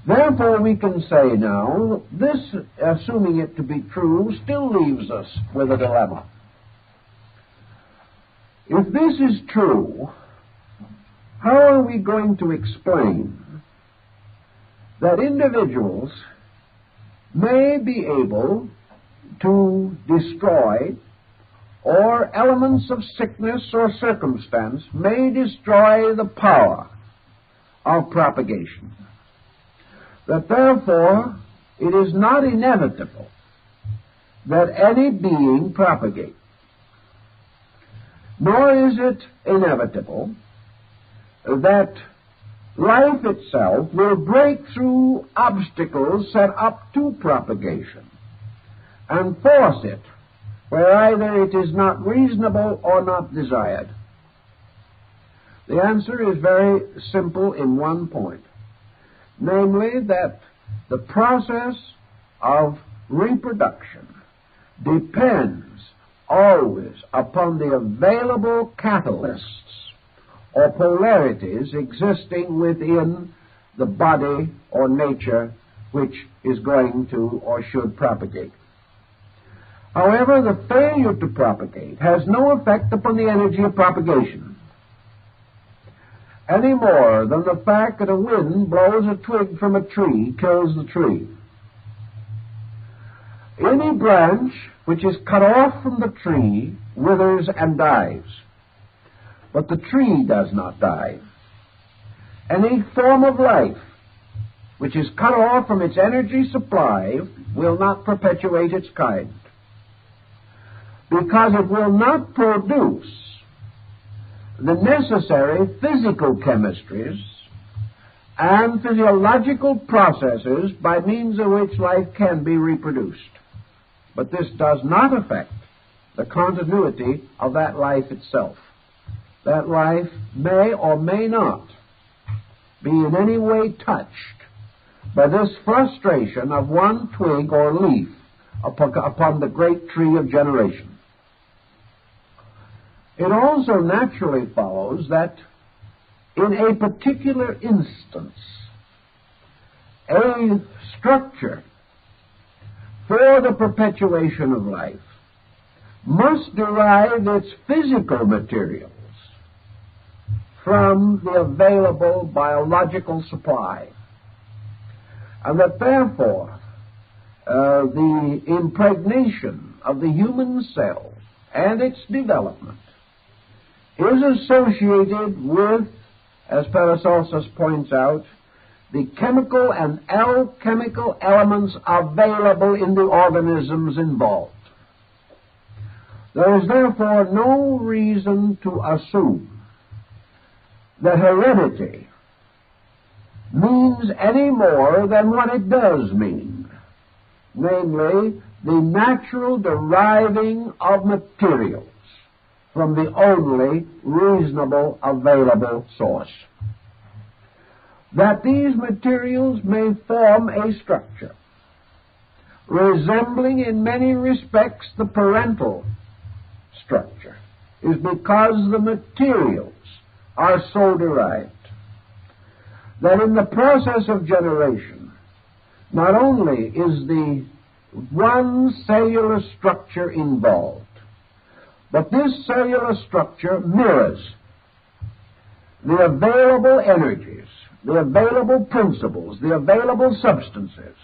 Therefore, we can say now, this, assuming it to be true, still leaves us with a dilemma. If this is true, how are we going to explain that individuals may be able to destroy, or elements of sickness or circumstance may destroy the power of propagation? That therefore it is not inevitable that any being propagate, nor is it inevitable that life itself will break through obstacles set up to propagation and force it, where either it is not reasonable or not desired? The answer is very simple in one point, namely that the process of reproduction depends always upon the available catalysts or polarities existing within the body or nature which is going to or should propagate. However, the failure to propagate has no effect upon the energy of propagation, any more than the fact that a wind blows a twig from a tree kills the tree. Any branch which is cut off from the tree withers and dies, but the tree does not die. Any form of life which is cut off from its energy supply will not perpetuate its kind, because it will not produce the necessary physical chemistries and physiological processes by means of which life can be reproduced. But this does not affect the continuity of that life itself. That life may or may not be in any way touched by this frustration of one twig or leaf upon the great tree of generation. It also naturally follows that in a particular instance, a structure for the perpetuation of life must derive its physical materials from the available biological supply, and that therefore the impregnation of the human cell and its development is associated with, as Paracelsus points out, the chemical and alchemical elements available in the organisms involved. There is therefore no reason to assume that heredity means any more than what it does mean, namely the natural deriving of materials from the only reasonable available source. That these materials may form a structure resembling in many respects the parental structure is because the materials are so derived. That in the process of generation, not only is the one cellular structure involved, but this cellular structure mirrors the available energies, the available principles, the available substances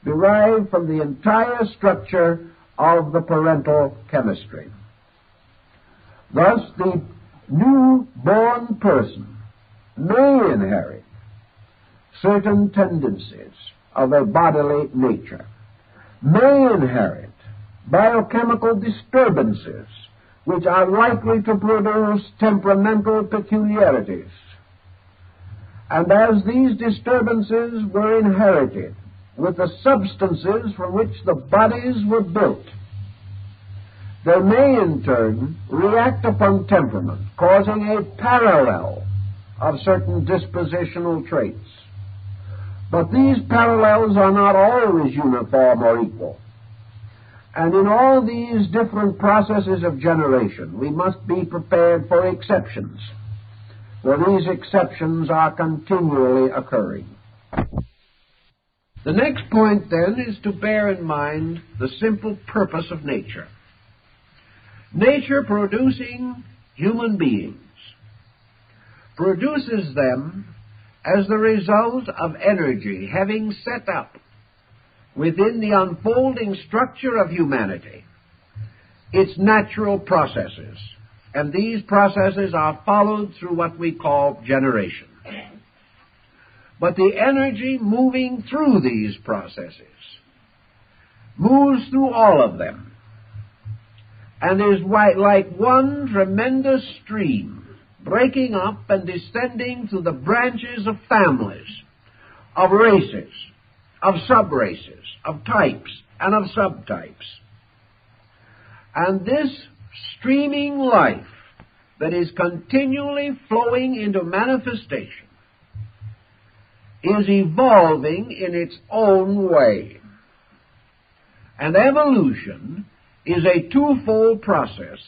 derived from the entire structure of the parental chemistry. Thus, the newborn person may inherit certain tendencies of a bodily nature, may inherit biochemical disturbances which are likely to produce temperamental peculiarities. And as these disturbances were inherited with the substances from which the bodies were built, they may in turn react upon temperament, causing a parallel of certain dispositional traits. But these parallels are not always uniform or equal. And in all these different processes of generation, we must be prepared for exceptions, for these exceptions are continually occurring. The next point, then, is to bear in mind the simple purpose of nature. Nature producing human beings produces them as the result of energy having set up within the unfolding structure of humanity its natural processes, and these processes are followed through what we call generation. But the energy moving through these processes moves through all of them and is like one tremendous stream breaking up and descending through the branches of families, of races, of sub-races, of types, and of subtypes. And this streaming life that is continually flowing into manifestation is evolving in its own way. And evolution is a twofold process,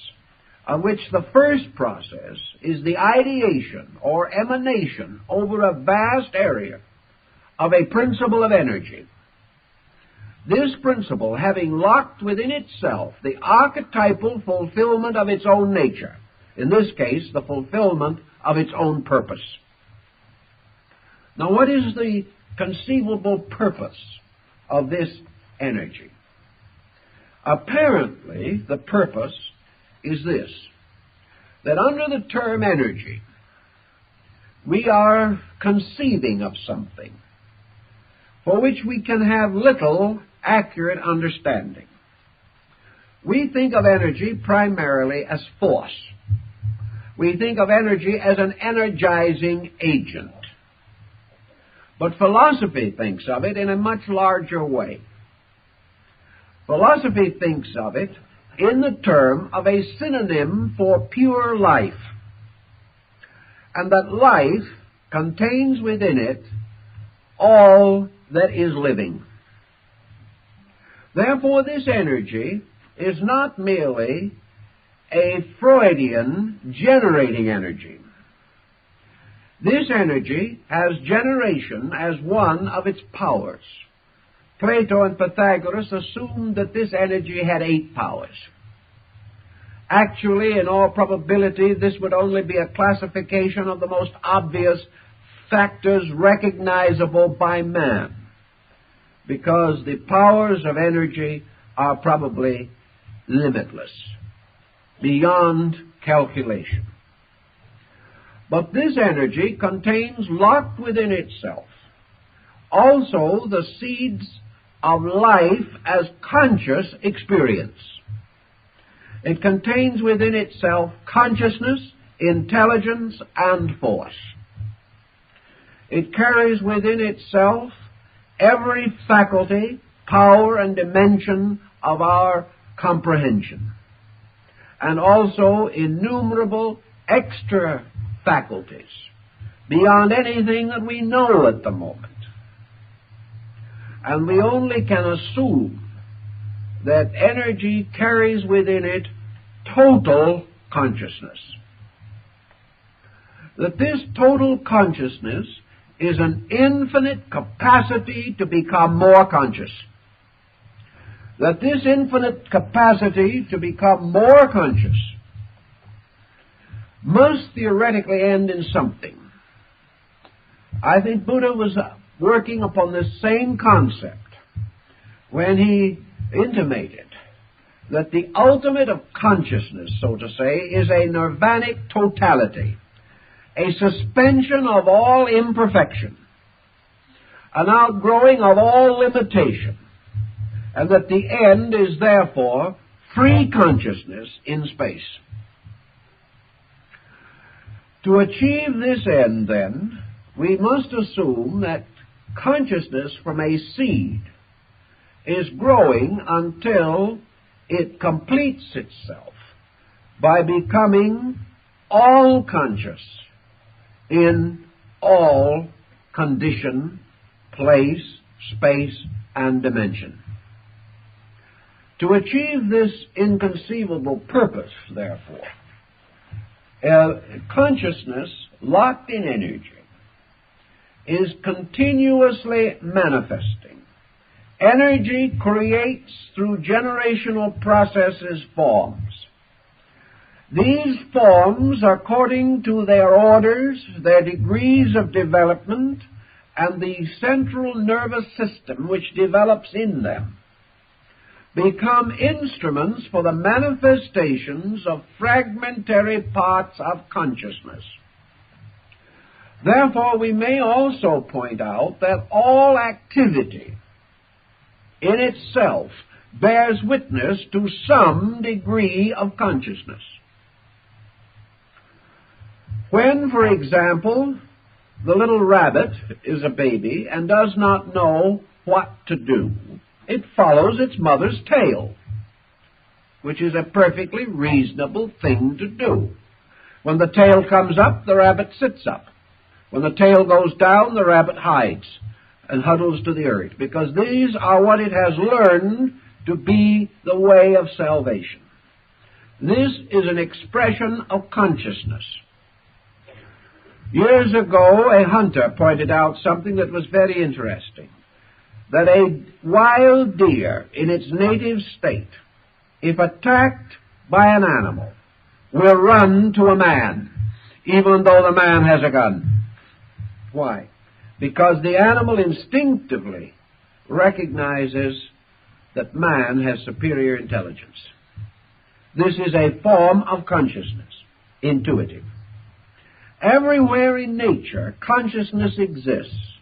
of which the first process is the ideation or emanation over a vast area of a principle of energy. This principle having locked within itself the archetypal fulfillment of its own nature, in this case, the fulfillment of its own purpose. Now, what is the conceivable purpose of this energy? Apparently, the purpose is this, that under the term energy, we are conceiving of something for which we can have little accurate understanding. We think of energy primarily as force. We think of energy as an energizing agent. But philosophy thinks of it in a much larger way. Philosophy thinks of it in the term of a synonym for pure life, and that life contains within it all that is living. Therefore, this energy is not merely a Freudian generating energy. This energy has generation as one of its powers. Plato and Pythagoras assumed that this energy had 8 powers. Actually, in all probability, this would only be a classification of the most obvious factors recognizable by man, because the powers of energy are probably limitless, beyond calculation. But this energy contains locked within itself also the seeds of life as conscious experience. It contains within itself consciousness, intelligence, and force. It carries within itself every faculty, power, and dimension of our comprehension, and also innumerable extra faculties beyond anything that we know at the moment. And we only can assume that energy carries within it total consciousness. That this total consciousness is an infinite capacity to become more conscious. That this infinite capacity to become more conscious must theoretically end in something. I think Buddha was working upon this same concept when he intimated that the ultimate of consciousness, so to say, is a nirvanic totality, a suspension of all imperfection, an outgrowing of all limitation, and that the end is therefore free consciousness in space. To achieve this end, then, we must assume that consciousness from a seed is growing until it completes itself by becoming all conscious in all condition, place, space, and dimension. To achieve this inconceivable purpose, therefore, consciousness locked in energy is continuously manifesting. Energy creates through generational processes forms. These forms, according to their orders, their degrees of development, and the central nervous system which develops in them, become instruments for the manifestations of fragmentary parts of consciousness. Therefore, we may also point out that all activity in itself bears witness to some degree of consciousness. When, for example, the little rabbit is a baby and does not know what to do, it follows its mother's tail. which is a perfectly reasonable thing to do. When the tail comes up, the rabbit sits up. When the tail goes down, the rabbit hides and huddles to the earth, because these are what it has learned to be the way of salvation. This is an expression of consciousness. Years ago, a hunter pointed out something that was very interesting, that a wild deer in its native state, if attacked by an animal, will run to a man, even though the man has a gun. Why? Because the animal instinctively recognizes that man has superior intelligence. This is a form of consciousness, intuitive. Everywhere in nature, consciousness exists.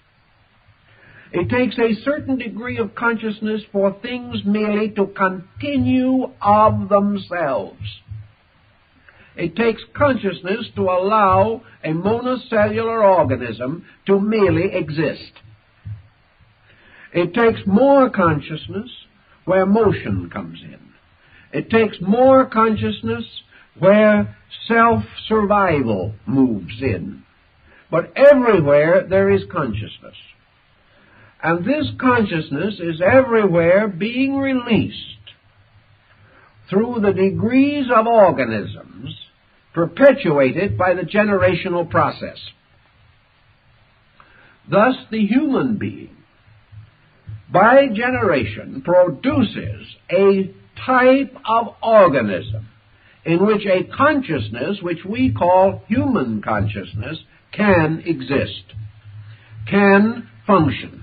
It takes a certain degree of consciousness for things merely to continue of themselves. It takes consciousness to allow a monocellular organism to merely exist. It takes more consciousness where motion comes in. It takes more consciousness where self-survival moves in. But everywhere there is consciousness. And this consciousness is everywhere being released through the degrees of organisms perpetuated by the generational process. Thus, the human being, by generation, produces a type of organism in which a consciousness, which we call human consciousness, can exist, can function.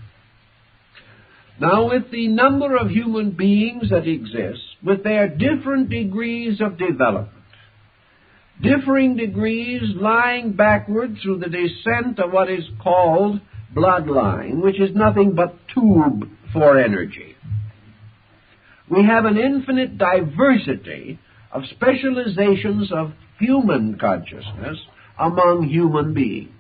Now, with the number of human beings that exist, with their different degrees of development, differing degrees lying backward through the descent of what is called bloodline, which is nothing but tube for energy, we have an infinite diversity of specializations of human consciousness among human beings.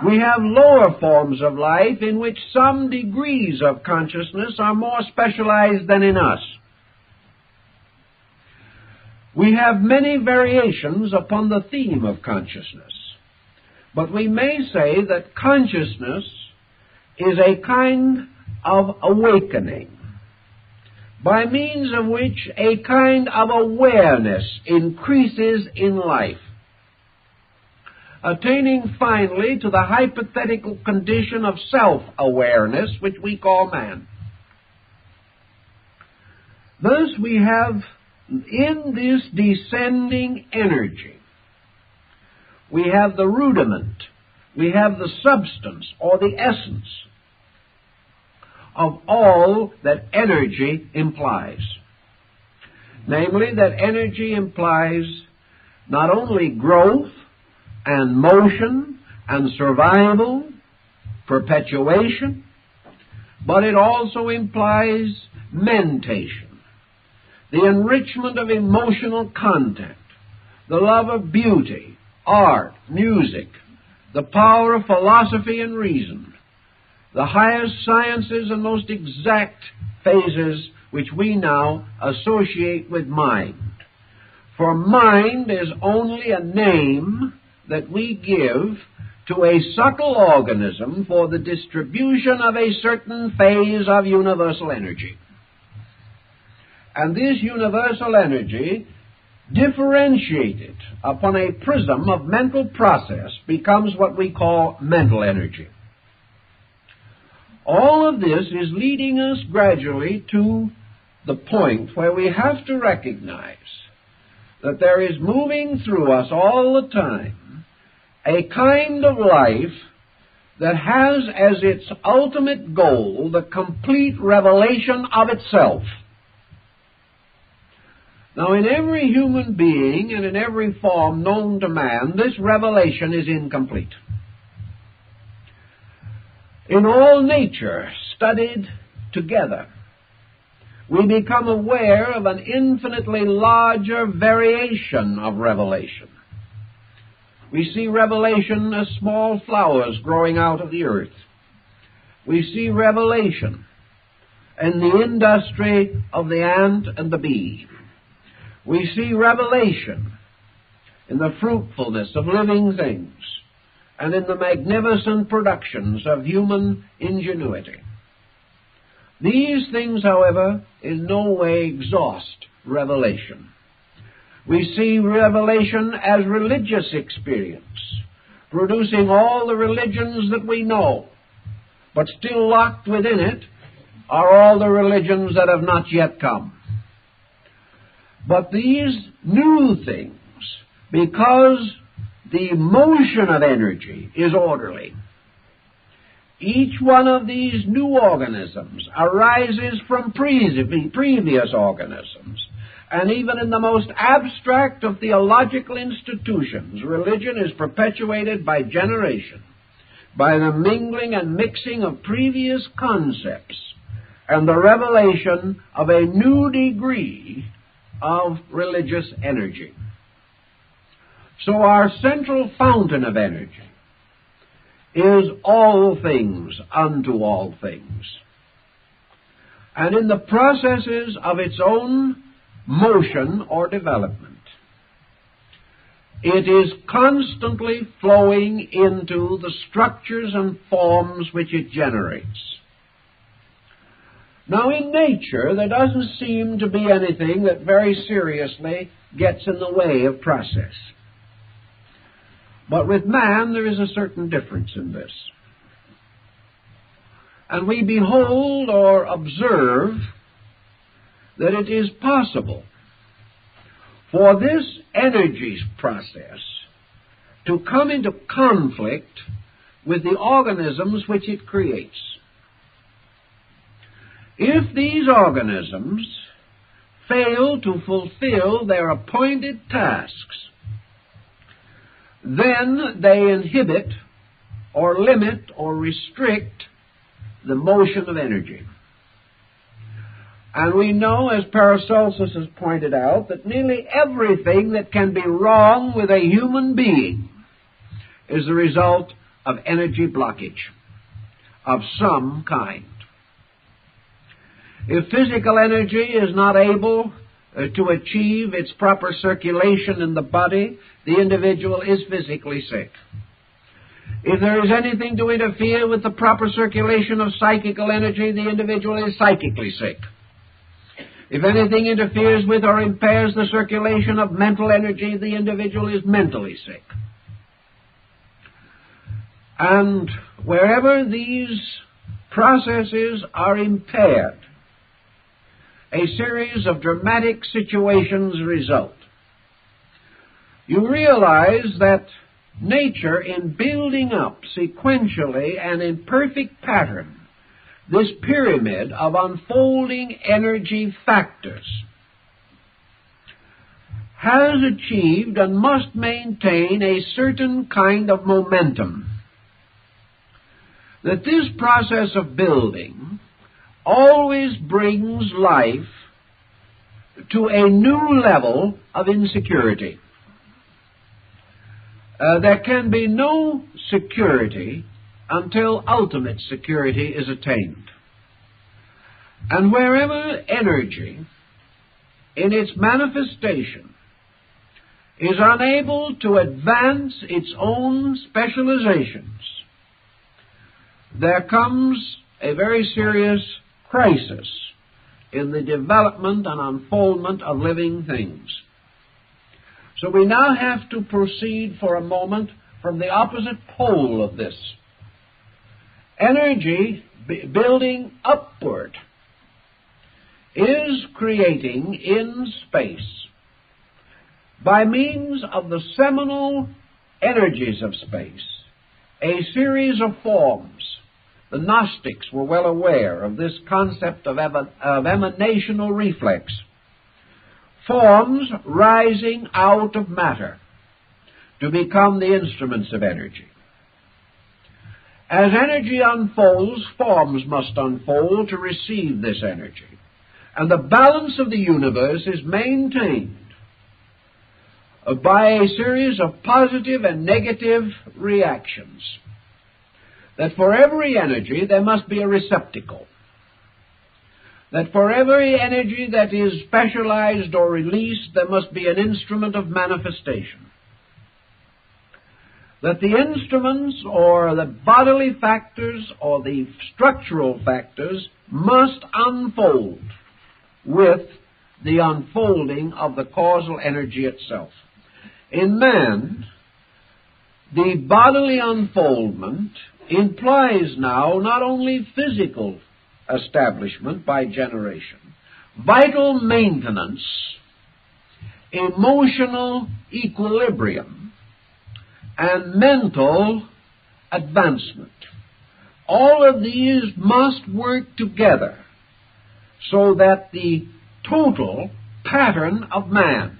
We have lower forms of life in which some degrees of consciousness are more specialized than in us. We have many variations upon the theme of consciousness, but we may say that consciousness is a kind of awakening, by means of which a kind of awareness increases in life, attaining finally to the hypothetical condition of self-awareness, which we call man. Thus we have in this descending energy, we have the rudiment, we have the substance or the essence of all that energy implies. Namely, that energy implies not only growth and motion and survival, perpetuation, but it also implies mentation, the enrichment of emotional content, the love of beauty, art, music, the power of philosophy and reason, the highest sciences and most exact phases which we now associate with mind. For mind is only a name that we give to a subtle organism for the distribution of a certain phase of universal energy. And this universal energy, differentiated upon a prism of mental process, becomes what we call mental energy. All of this is leading us gradually to the point where we have to recognize that there is moving through us all the time a kind of life that has as its ultimate goal the complete revelation of itself. Now, in every human being and in every form known to man, this revelation is incomplete. In all nature studied together, we become aware of an infinitely larger variation of revelation. We see revelation as small flowers growing out of the earth. We see revelation in the industry of the ant and the bee. We see revelation in the fruitfulness of living things and in the magnificent productions of human ingenuity. These things, however, in no way exhaust revelation. We see revelation as religious experience, producing all the religions that we know, but still locked within it are all the religions that have not yet come. But these new things, because the motion of energy is orderly, each one of these new organisms arises from previous organisms. And even in the most abstract of theological institutions, religion is perpetuated by generation, by the mingling and mixing of previous concepts, and the revelation of a new degree of religious energy. So our central fountain of energy is all things unto all things. And in the processes of its own motion or development, it is constantly flowing into the structures and forms which it generates. Now, in nature, there doesn't seem to be anything that very seriously gets in the way of process. But with man, there is a certain difference in this. And we behold or observe that it is possible for this energy process to come into conflict with the organisms which it creates. If these organisms fail to fulfill their appointed tasks, then they inhibit or limit or restrict the motion of energy. And we know, as Paracelsus has pointed out, that nearly everything that can be wrong with a human being is the result of energy blockage of some kind. If physical energy is not able to achieve its proper circulation in the body, the individual is physically sick. If there is anything to interfere with the proper circulation of psychical energy, the individual is psychically sick. If anything interferes with or impairs the circulation of mental energy, the individual is mentally sick. And wherever these processes are impaired, a series of dramatic situations result. You realize that nature, in building up sequentially and in perfect pattern this pyramid of unfolding energy factors, has achieved and must maintain a certain kind of momentum. That this process of building always brings life to a new level of insecurity. There can be no security until ultimate security is attained. And wherever energy, in its manifestation, is unable to advance its own specializations, there comes a very serious crisis in the development and unfoldment of living things. So we now have to proceed for a moment from the opposite pole of this. Energy building upward is creating in space, by means of the seminal energies of space, a series of forms. The Gnostics were well aware of this concept of emanational reflex. Forms rising out of matter to become the instruments of energy. As energy unfolds, forms must unfold to receive this energy. And the balance of the universe is maintained by a series of positive and negative reactions. That for every energy there must be a receptacle. that for every energy that is specialized or released, there must be an instrument of manifestation. That the instruments or the bodily factors or the structural factors must unfold with the unfolding of the causal energy itself. In man, the bodily unfoldment implies now not only physical establishment by generation, vital maintenance, emotional equilibrium, and mental advancement. All of these must work together so that the total pattern of man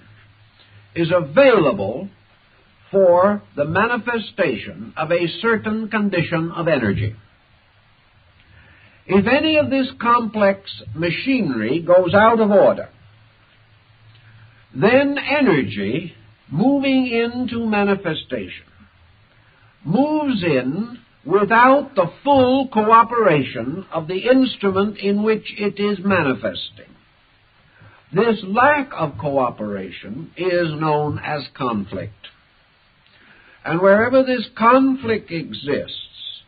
is available for the manifestation of a certain condition of energy. If any of this complex machinery goes out of order, then energy moving into manifestation moves in without the full cooperation of the instrument in which it is manifesting. This lack of cooperation is known as conflict. And wherever this conflict exists,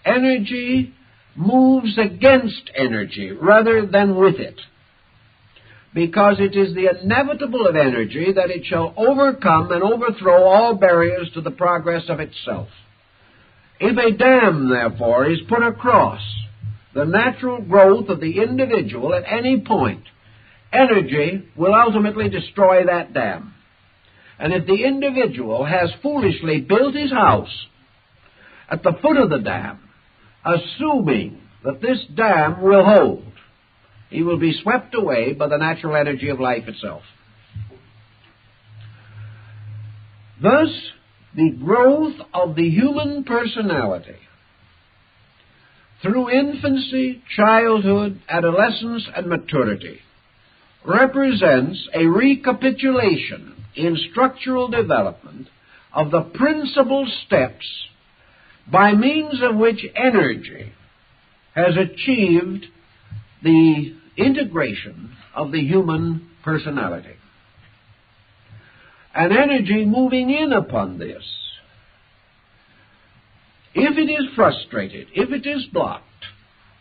energy moves against energy rather than with it, because it is the inevitable of energy that it shall overcome and overthrow all barriers to the progress of itself. If a dam, therefore, is put across the natural growth of the individual at any point, energy will ultimately destroy that dam. And if the individual has foolishly built his house at the foot of the dam, assuming that this dam will hold, he will be swept away by the natural energy of life itself. Thus, the growth of the human personality through infancy, childhood, adolescence, and maturity represents a recapitulation in structural development of the principal steps by means of which energy has achieved the integration of the human personality. And energy moving in upon this, if it is frustrated, if it is blocked,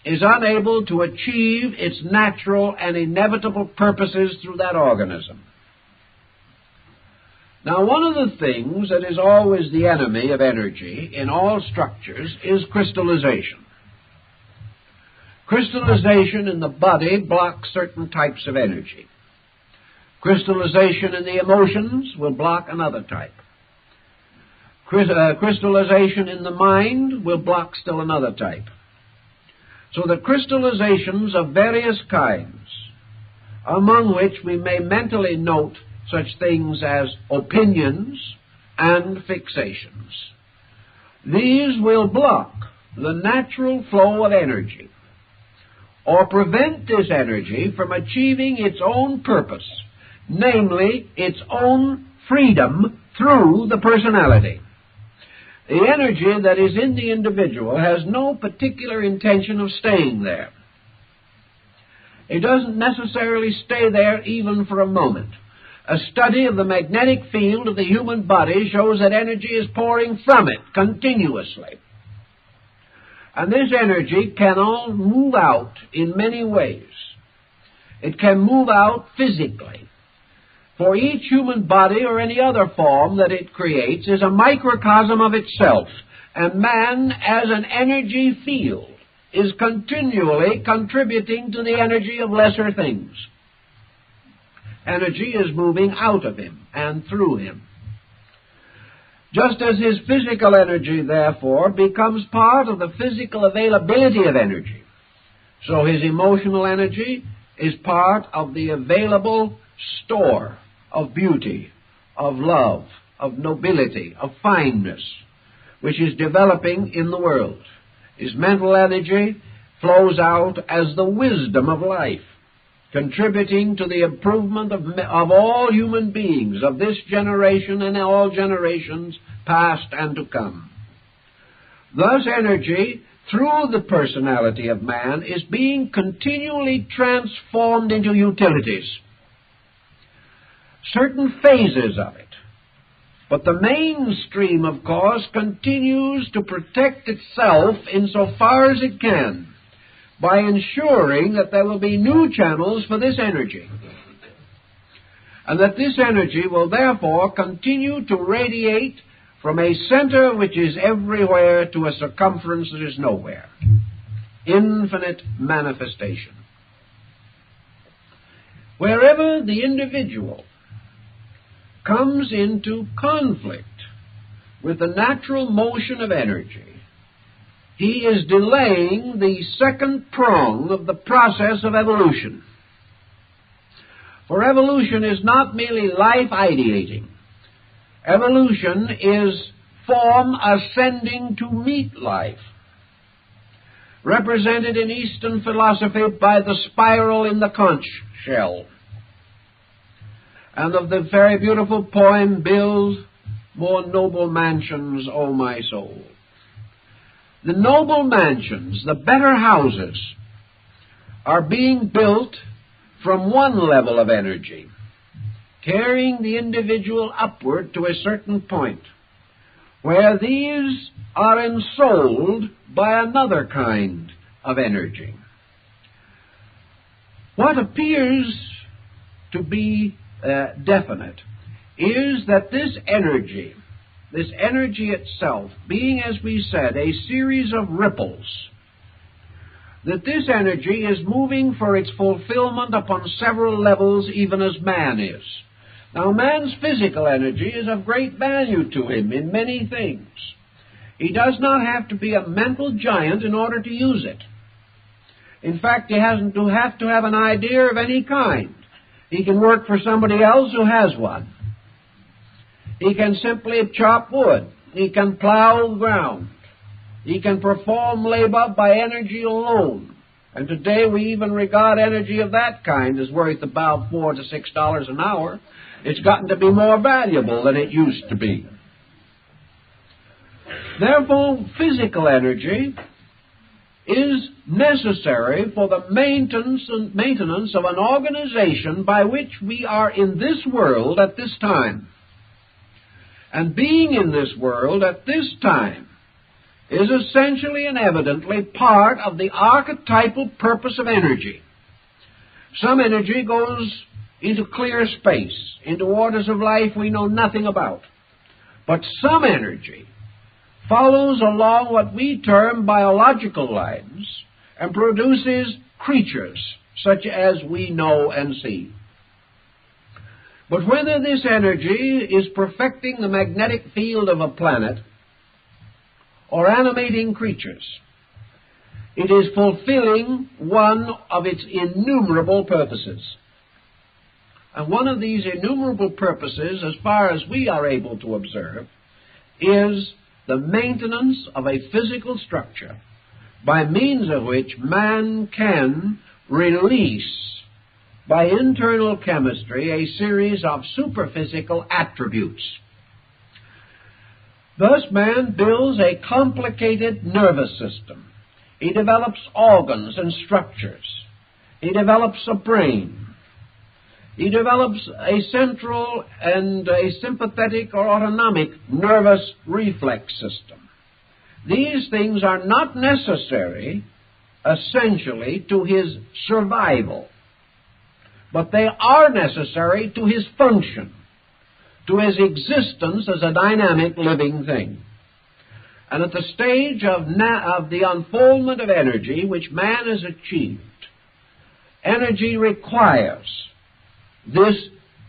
is unable to achieve its natural and inevitable purposes through that organism. Now, one of the things that is always the enemy of energy in all structures is crystallization. Crystallization in the body blocks certain types of energy. Crystallization in the emotions will block another type. Crystallization in the mind will block still another type. So the crystallizations of various kinds, among which we may mentally note such things as opinions and fixations, these will block the natural flow of energy, or prevent this energy from achieving its own purpose, namely its own freedom through the personality. The energy that is in the individual has no particular intention of staying there. It doesn't necessarily stay there even for a moment. A study of the magnetic field of the human body shows that energy is pouring from it continuously. And this energy can all move out in many ways. It can move out physically. For each human body or any other form that it creates is a microcosm of itself, and man, as an energy field, is continually contributing to the energy of lesser things. Energy is moving out of him and through him. Just as his physical energy, therefore, becomes part of the physical availability of energy, so his emotional energy is part of the available store of beauty, of love, of nobility, of fineness, which is developing in the world. His mental energy flows out as the wisdom of life, contributing to the improvement of all human beings, of this generation and all generations past and to come. Thus energy through the personality of man, is being continually transformed into utilities, certain phases of it. But the mainstream, of course, continues to protect itself insofar as it can by ensuring that there will be new channels for this energy, and that this energy will therefore continue to radiate from a center which is everywhere to a circumference that is nowhere. Infinite manifestation. Wherever the individual comes into conflict with the natural motion of energy, he is delaying the second prong of the process of evolution. For evolution is not merely life ideating. Evolution is form ascending to meet life, represented in Eastern philosophy by the spiral in the conch shell, and of the very beautiful poem, "Build more noble mansions, O my soul." The noble mansions, the better houses, are being built from one level of energy, carrying the individual upward to a certain point, where these are ensouled by another kind of energy. What appears to be definite is that this energy itself, being, as we said, a series of ripples, that this energy is moving for its fulfillment upon several levels, even as man is. Now, man's physical energy is of great value to him in many things. He does not have to be a mental giant in order to use it. In fact, he doesn't have to have an idea of any kind. He can work for somebody else who has one. He can simply chop wood. He can plow ground. He can perform labor by energy alone. And today we even regard energy of that kind as worth about $4 to $6 an hour. It's gotten to be more valuable than it used to be. Therefore, physical energy is necessary for the maintenance of an organization by which we are in this world at this time. And being in this world at this time is essentially and evidently part of the archetypal purpose of energy. Some energy goes into clear space, into orders of life we know nothing about. But some energy follows along what we term biological lines and produces creatures such as we know and see. But whether this energy is perfecting the magnetic field of a planet or animating creatures, it is fulfilling one of its innumerable purposes. And one of these innumerable purposes, as far as we are able to observe, is the maintenance of a physical structure by means of which man can release by internal chemistry a series of superphysical attributes. Thus man builds a complicated nervous system. He develops organs and structures. He develops a brain. He develops a central and a sympathetic or autonomic nervous reflex system. These things are not necessary, essentially, to his survival, but they are necessary to his function, to his existence as a dynamic living thing. And at the stage of the unfoldment of energy which man has achieved, energy requires this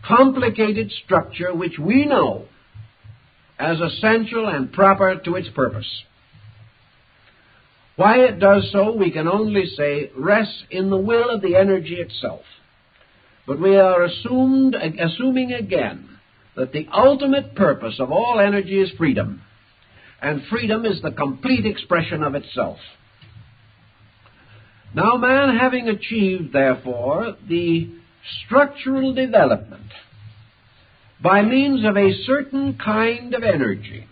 complicated structure which we know as essential and proper to its purpose. Why it does so, we can only say, rests in the will of the energy itself. But we are assuming again that the ultimate purpose of all energy is freedom, and freedom is the complete expression of itself. Now, man having achieved, therefore, the structural development by means of a certain kind of energy,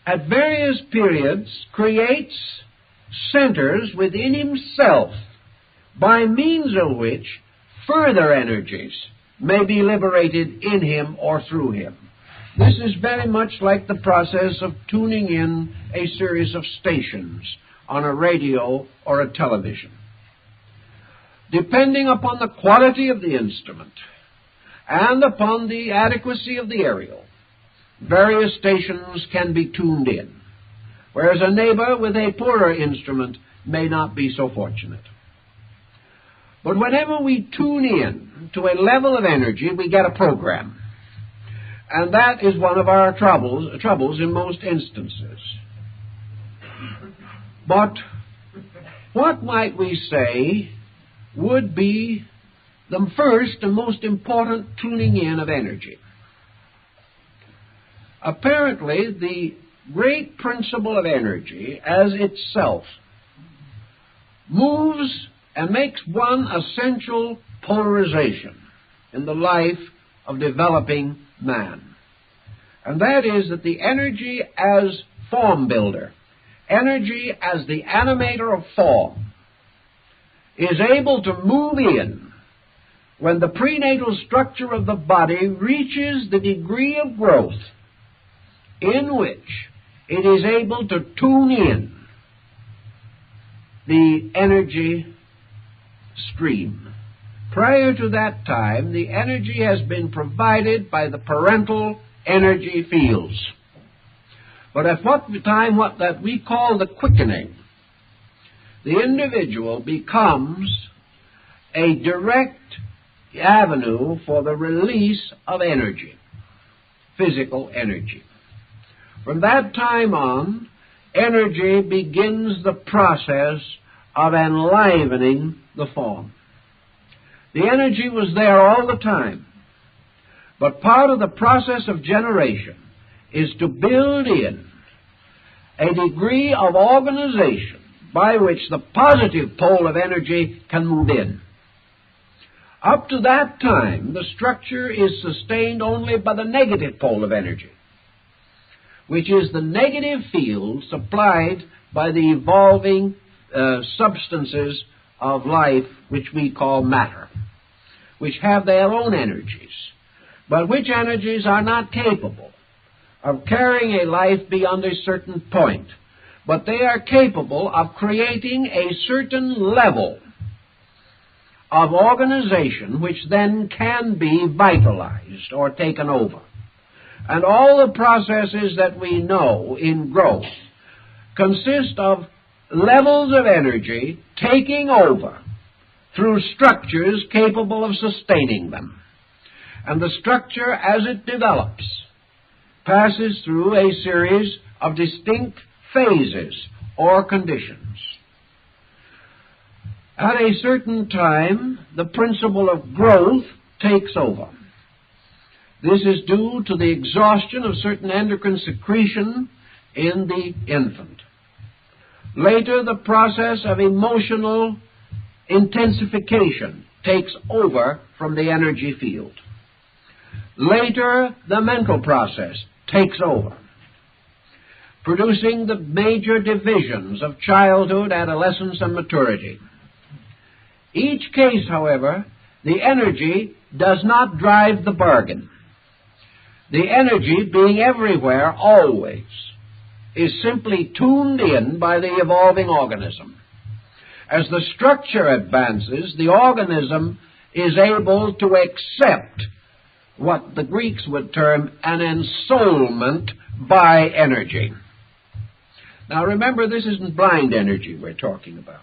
at various periods creates centers within himself by means of which further energies may be liberated in him or through him. This is very much like the process of tuning in a series of stations on a radio or a television. Depending upon the quality of the instrument and upon the adequacy of the aerial, various stations can be tuned in, whereas a neighbor with a poorer instrument may not be so fortunate. But whenever we tune in to a level of energy, we get a program. And that is one of our troubles in most instances. But what might we say would be the first and most important tuning in of energy? Apparently, the great principle of energy as itself moves and makes one essential polarization in the life of developing man. And that is that the energy as form builder, energy as the animator of form, is able to move in when the prenatal structure of the body reaches the degree of growth in which it is able to tune in the energy stream. Prior to that time, the energy has been provided by the parental energy fields. But at what time that we call the quickening, the individual becomes a direct avenue for the release of energy, physical energy. From that time on, energy begins the process of enlivening the form. The energy was there all the time, but part of the process of generation is to build in a degree of organization by which the positive pole of energy can move in. Up to that time, the structure is sustained only by the negative pole of energy, which is the negative field supplied by the evolving substances of life, which we call matter, which have their own energies, but which energies are not capable of carrying a life beyond a certain point, but they are capable of creating a certain level of organization which then can be vitalized or taken over. And all the processes that we know in growth consist of levels of energy taking over through structures capable of sustaining them. And the structure, as it develops, passes through a series of distinct phases or conditions. At a certain time, the principle of growth takes over. This is due to the exhaustion of certain endocrine secretion in the infant. Later, the process of emotional intensification takes over from the energy field. Later, the mental process takes over, producing the major divisions of childhood, adolescence, and maturity. Each case, however, the energy does not drive the bargain. The energy, being everywhere, always, is simply tuned in by the evolving organism. As the structure advances, the organism is able to accept what the Greeks would term an ensoulment by energy. Now remember, this isn't blind energy we're talking about.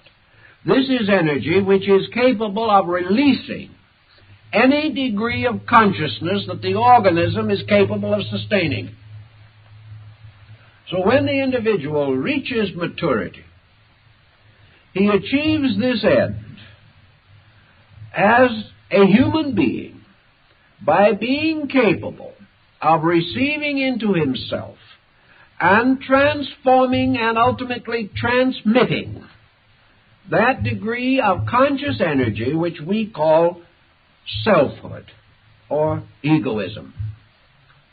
This is energy which is capable of releasing any degree of consciousness that the organism is capable of sustaining. So when the individual reaches maturity, he achieves this end as a human being by being capable of receiving into himself and transforming and ultimately transmitting that degree of conscious energy which we call selfhood or egoism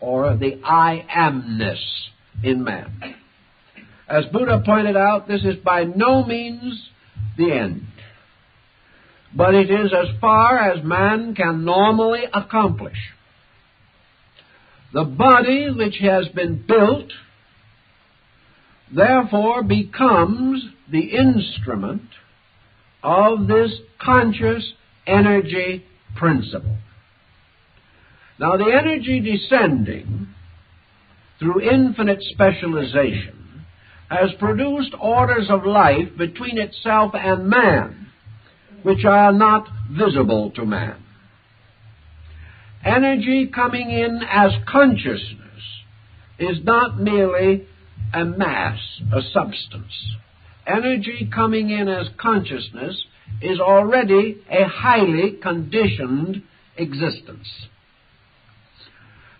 or the I amness in man. As Buddha pointed out, this is by no means the end, but it is as far as man can normally accomplish. The body which has been built, therefore, becomes the instrument of this conscious energy principle. Now, the energy descending through infinite specialization has produced orders of life between itself and man, which are not visible to man. Energy coming in as consciousness is not merely a mass, a substance. Energy coming in as consciousness is already a highly conditioned existence.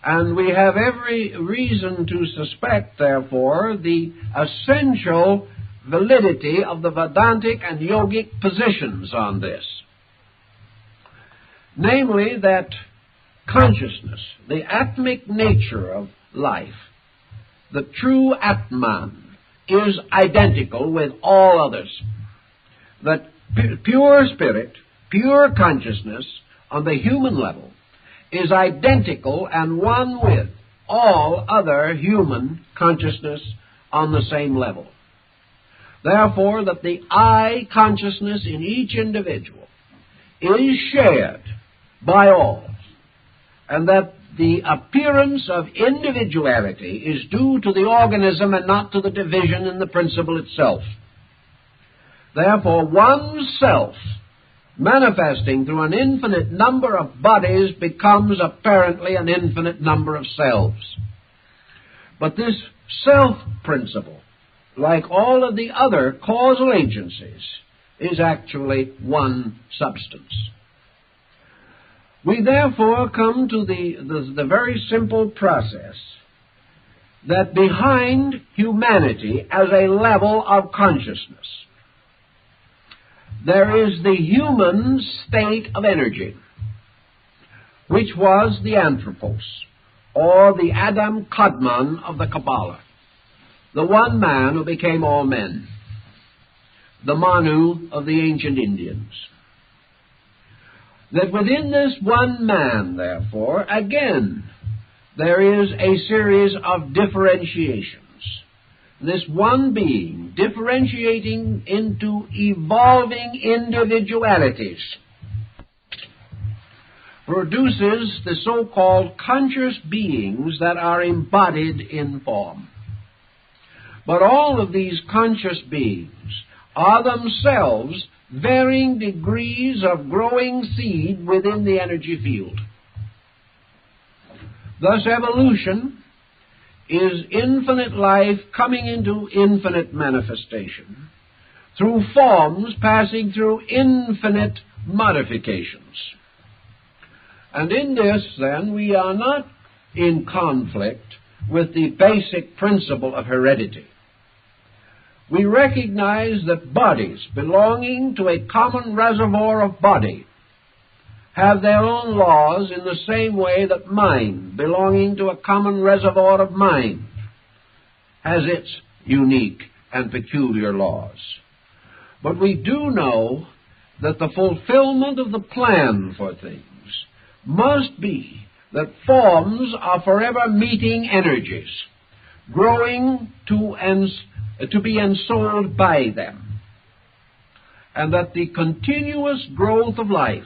And we have every reason to suspect, therefore, the essential validity of the Vedantic and yogic positions on this. Namely, that consciousness, the atmic nature of life, the true Atman, is identical with all others. That pure spirit, pure consciousness on the human level is identical and one with all other human consciousness on the same level. Therefore, that the I consciousness in each individual is shared by all, and that the appearance of individuality is due to the organism and not to the division in the principle itself. Therefore, one self manifesting through an infinite number of bodies becomes apparently an infinite number of selves. But this self-principle, like all of the other causal agencies, is actually one substance. We therefore come to the very simple process that behind humanity as a level of consciousness, there is the human state of energy, which was the anthropos, or the Adam Kadmon of the Kabbalah, the one man who became all men, the Manu of the ancient Indians. That within this one man, therefore, again, there is a series of differentiations. This one being differentiating into evolving individualities produces the so-called conscious beings that are embodied in form. But all of these conscious beings are themselves varying degrees of growing seed within the energy field. Thus, evolution is infinite life coming into infinite manifestation through forms passing through infinite modifications. And in this, then, we are not in conflict with the basic principle of heredity. We recognize that bodies belonging to a common reservoir of body have their own laws in the same way that mind, belonging to a common reservoir of mind, has its unique and peculiar laws. But we do know that the fulfillment of the plan for things must be that forms are forever meeting energies, growing to be ensouled by them, and that the continuous growth of life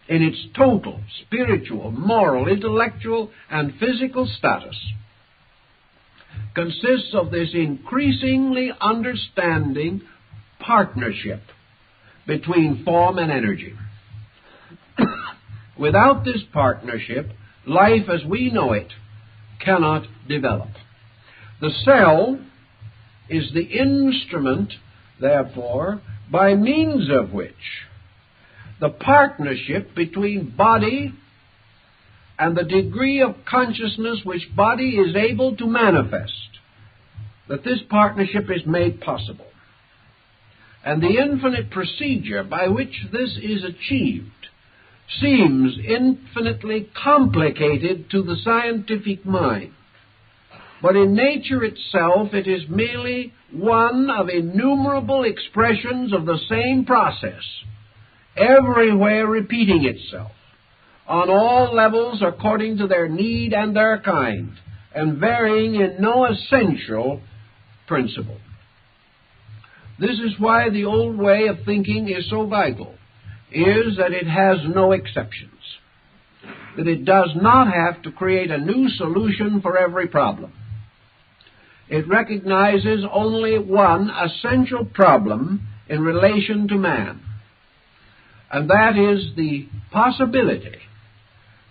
in its total spiritual, moral, intellectual, and physical status consists of this increasingly understanding partnership between form and energy. Without this partnership, life as we know it cannot develop. The cell is the instrument, therefore, by means of which the partnership between body and the degree of consciousness which body is able to manifest, that this partnership is made possible. And the infinite procedure by which this is achieved seems infinitely complicated to the scientific mind. But in nature itself, it is merely one of innumerable expressions of the same process, everywhere repeating itself, on all levels according to their need and their kind, and varying in no essential principle. This is why the old way of thinking is so vital, is that it has no exceptions, that it does not have to create a new solution for every problem. It recognizes only one essential problem in relation to man, and that is the possibility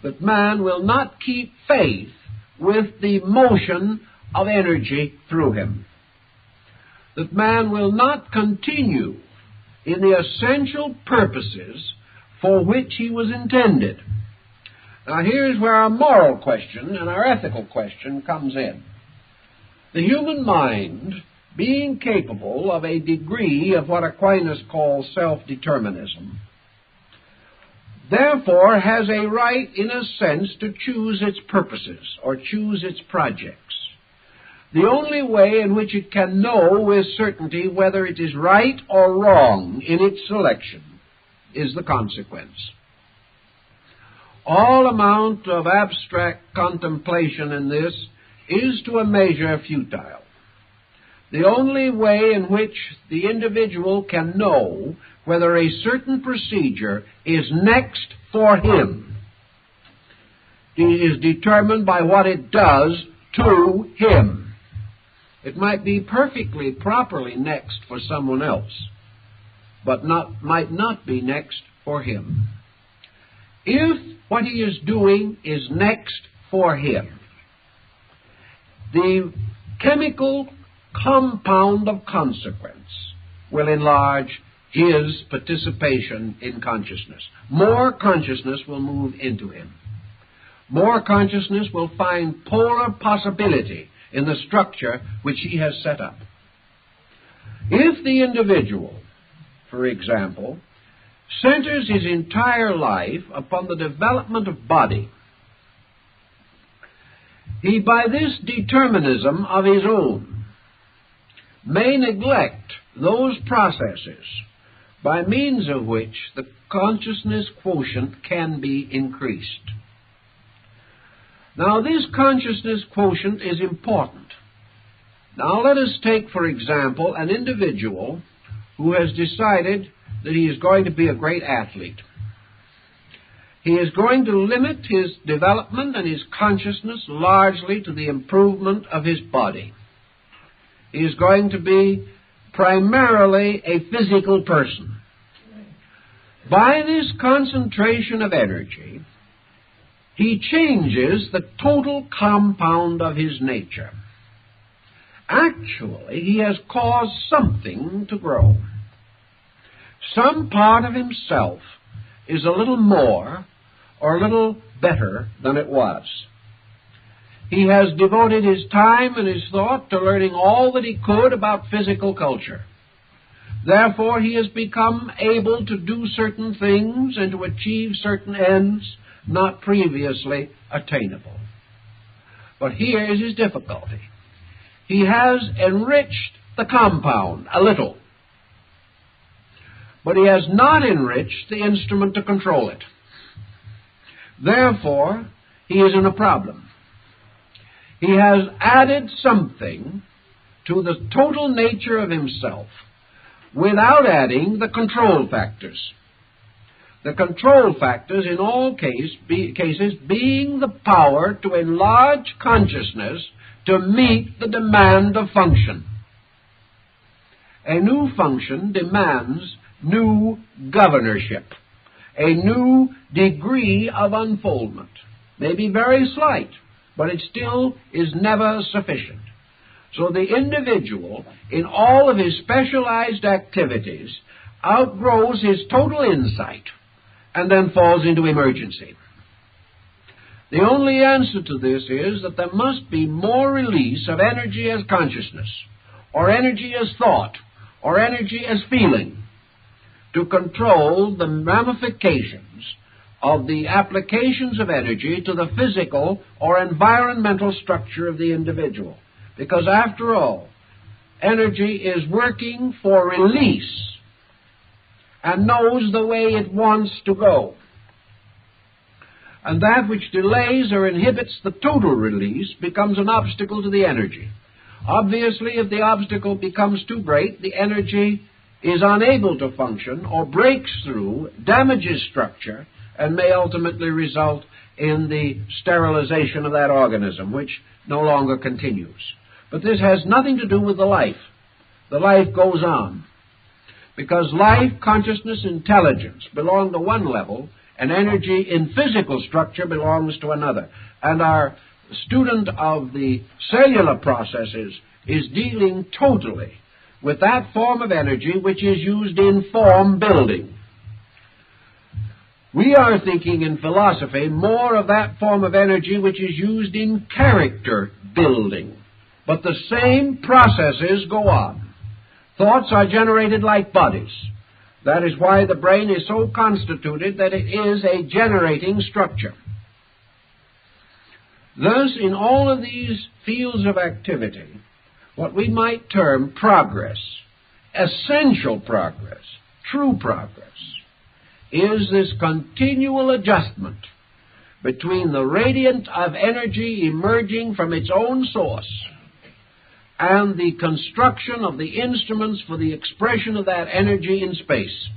that man will not keep faith with the motion of energy through him, that man will not continue in the essential purposes for which he was intended. Now here's where our moral question and our ethical question comes in. The human mind, being capable of a degree of what Aquinas calls self-determinism, therefore has a right, in a sense, to choose its purposes or choose its projects. The only way in which it can know with certainty whether it is right or wrong in its selection is the consequence. All amount of abstract contemplation in this is to a measure futile. The only way in which the individual can know whether a certain procedure is next for him is determined by what it does to him. It might be perfectly properly next for someone else, but might not be next for him. If what he is doing is next for him, the chemical compound of consequence will enlarge his participation in consciousness. More consciousness will move into him. More consciousness will find polar possibility in the structure which he has set up. If the individual, for example, centers his entire life upon the development of body, he, by this determinism of his own, may neglect those processes by means of which the consciousness quotient can be increased. Now, this consciousness quotient is important. Now, let us take, for example, an individual who has decided that he is going to be a great athlete. He is going to limit his development and his consciousness largely to the improvement of his body. He is going to be primarily a physical person. By this concentration of energy, he changes the total compound of his nature. Actually, he has caused something to grow. Some part of himself is a little more or a little better than it was. He has devoted his time and his thought to learning all that he could about physical culture. Therefore, he has become able to do certain things and to achieve certain ends not previously attainable. But here is his difficulty. He has enriched the compound a little, but he has not enriched the instrument to control it. Therefore, he is in a problem. He has added something to the total nature of himself without adding the control factors. The control factors in all cases being the power to enlarge consciousness to meet the demand of function. A new function demands new governorship, a new degree of unfoldment. May be very slight, but it still is never sufficient. So the individual, in all of his specialized activities, outgrows his total insight and then falls into emergency. The only answer to this is that there must be more release of energy as consciousness, or energy as thought, or energy as feeling, to control the ramifications of the applications of energy to the physical or environmental structure of the individual. Because after all, energy is working for release and knows the way it wants to go. And that which delays or inhibits the total release becomes an obstacle to the energy. Obviously, if the obstacle becomes too great, the energy is unable to function or breaks through, damages structure, and may ultimately result in the sterilization of that organism, which no longer continues. But this has nothing to do with the life. The life goes on. Because life, consciousness, intelligence belong to one level, and energy in physical structure belongs to another. And our student of the cellular processes is dealing totally with that form of energy which is used in form building. We are thinking in philosophy more of that form of energy which is used in character building. But the same processes go on. Thoughts are generated like bodies. That is why the brain is so constituted that it is a generating structure. Thus, in all of these fields of activity, what we might term progress, essential progress, true progress, is this continual adjustment between the radiant of energy emerging from its own source and the construction of the instruments for the expression of that energy in space.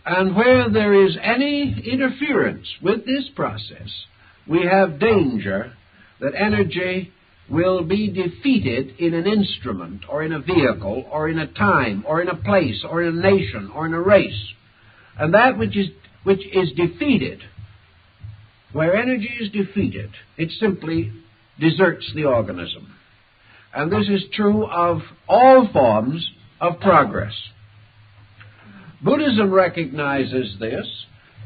And where there is any interference with this process, we have danger that energy will be defeated in an instrument or in a vehicle or in a time or in a place or in a nation or in a race. And that which is defeated, where energy is defeated, it simply deserts the organism. And this is true of all forms of progress. Buddhism recognizes this,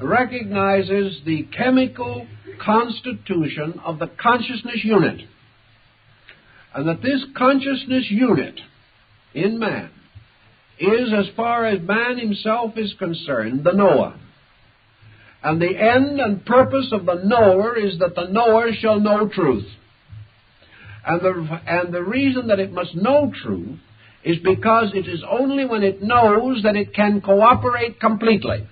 recognizes the chemical constitution of the consciousness unit, and that this consciousness unit in man is, as far as man himself is concerned, the knower. And the end and purpose of the knower is that the knower shall know truth. And the reason that it must know truth is because it is only when it knows that it can cooperate completely.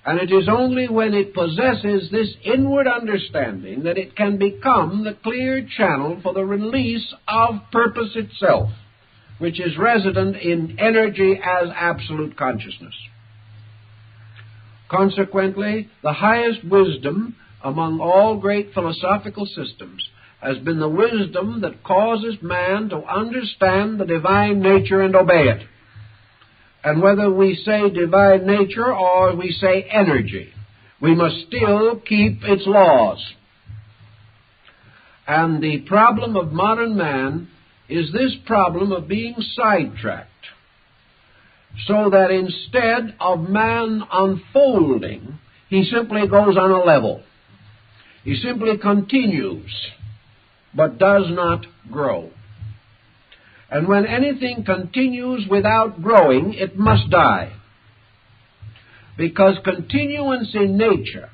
And it is only when it possesses this inward understanding that it can become the clear channel for the release of purpose itself, which is resident in energy as absolute consciousness. Consequently, the highest wisdom among all great philosophical systems has been the wisdom that causes man to understand the divine nature and obey it. And whether we say divine nature or we say energy, we must still keep its laws. And the problem of modern man is this problem of being sidetracked, so that instead of man unfolding, he simply goes on a level. He simply continues, but does not grow. And when anything continues without growing, it must die. Because continuance in nature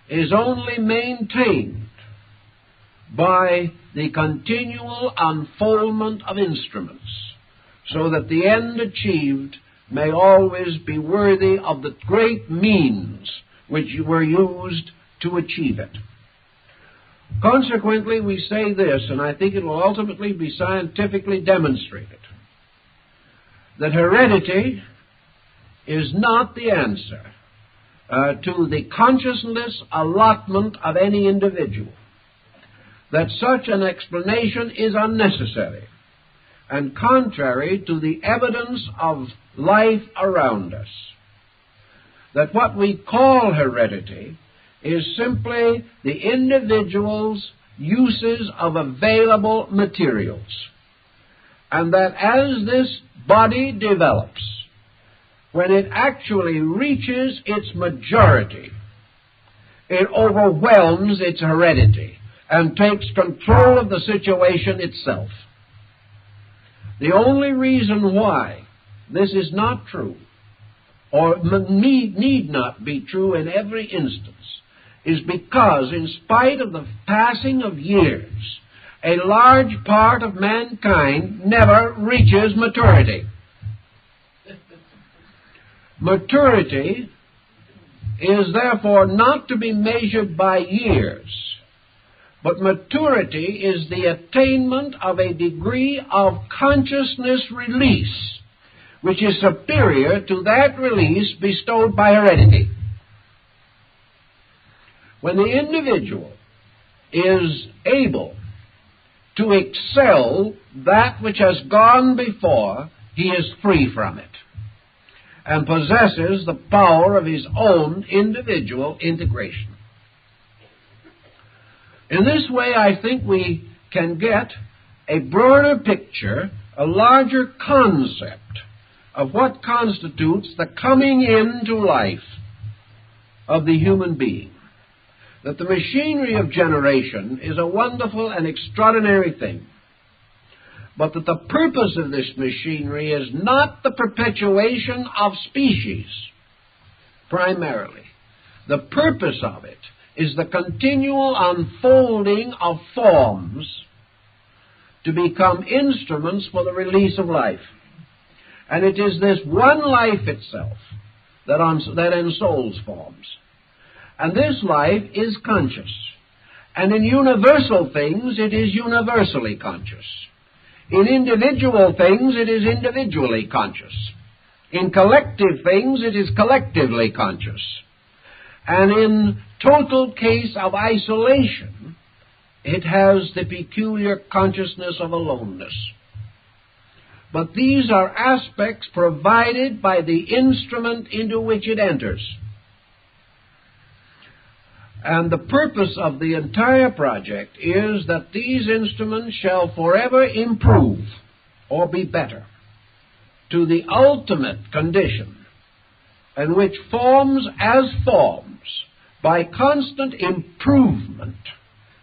is only maintained by the continual unfoldment of instruments, so that the end achieved may always be worthy of the great means which were used to achieve it. Consequently, we say this, and I think it will ultimately be scientifically demonstrated, that heredity is not the answer to the consciousness allotment of any individual, that such an explanation is unnecessary and contrary to the evidence of life around us, that what we call heredity is simply the individual's uses of available materials, and that as this body develops, when it actually reaches its majority, it overwhelms its heredity and takes control of the situation itself. The only reason why this is not true, or need not be true in every instance, is because, in spite of the passing of years a large part of mankind never reaches maturity. Maturity is therefore not to be measured by years, but maturity is the attainment of a degree of consciousness release which is superior to that release bestowed by heredity. When the individual is able to excel that which has gone before, he is free from it and possesses the power of his own individual integration. In this way, I think we can get a broader picture, a larger concept of what constitutes the coming into life of the human being. That the machinery of generation is a wonderful and extraordinary thing, but that the purpose of this machinery is not the perpetuation of species, primarily. The purpose of it is the continual unfolding of forms to become instruments for the release of life. And it is this one life itself that ensouls forms. And this life is conscious. And in universal things, it is universally conscious. In individual things, it is individually conscious. In collective things, it is collectively conscious. And in total case of isolation, it has the peculiar consciousness of aloneness. But these are aspects provided by the instrument into which it enters. And the purpose of the entire project is that these instruments shall forever improve or be better to the ultimate condition in which forms as forms, by constant improvement,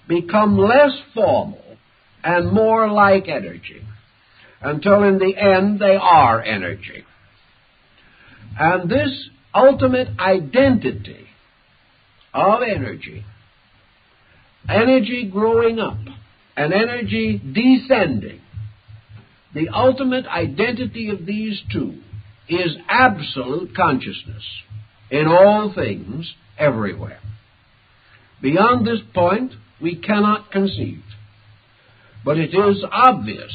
become less formal and more like energy, until in the end they are energy. And this ultimate identity of energy, energy growing up and energy descending, the ultimate identity of these two is absolute consciousness in all things, everywhere. Beyond this point, we cannot conceive. But it is obvious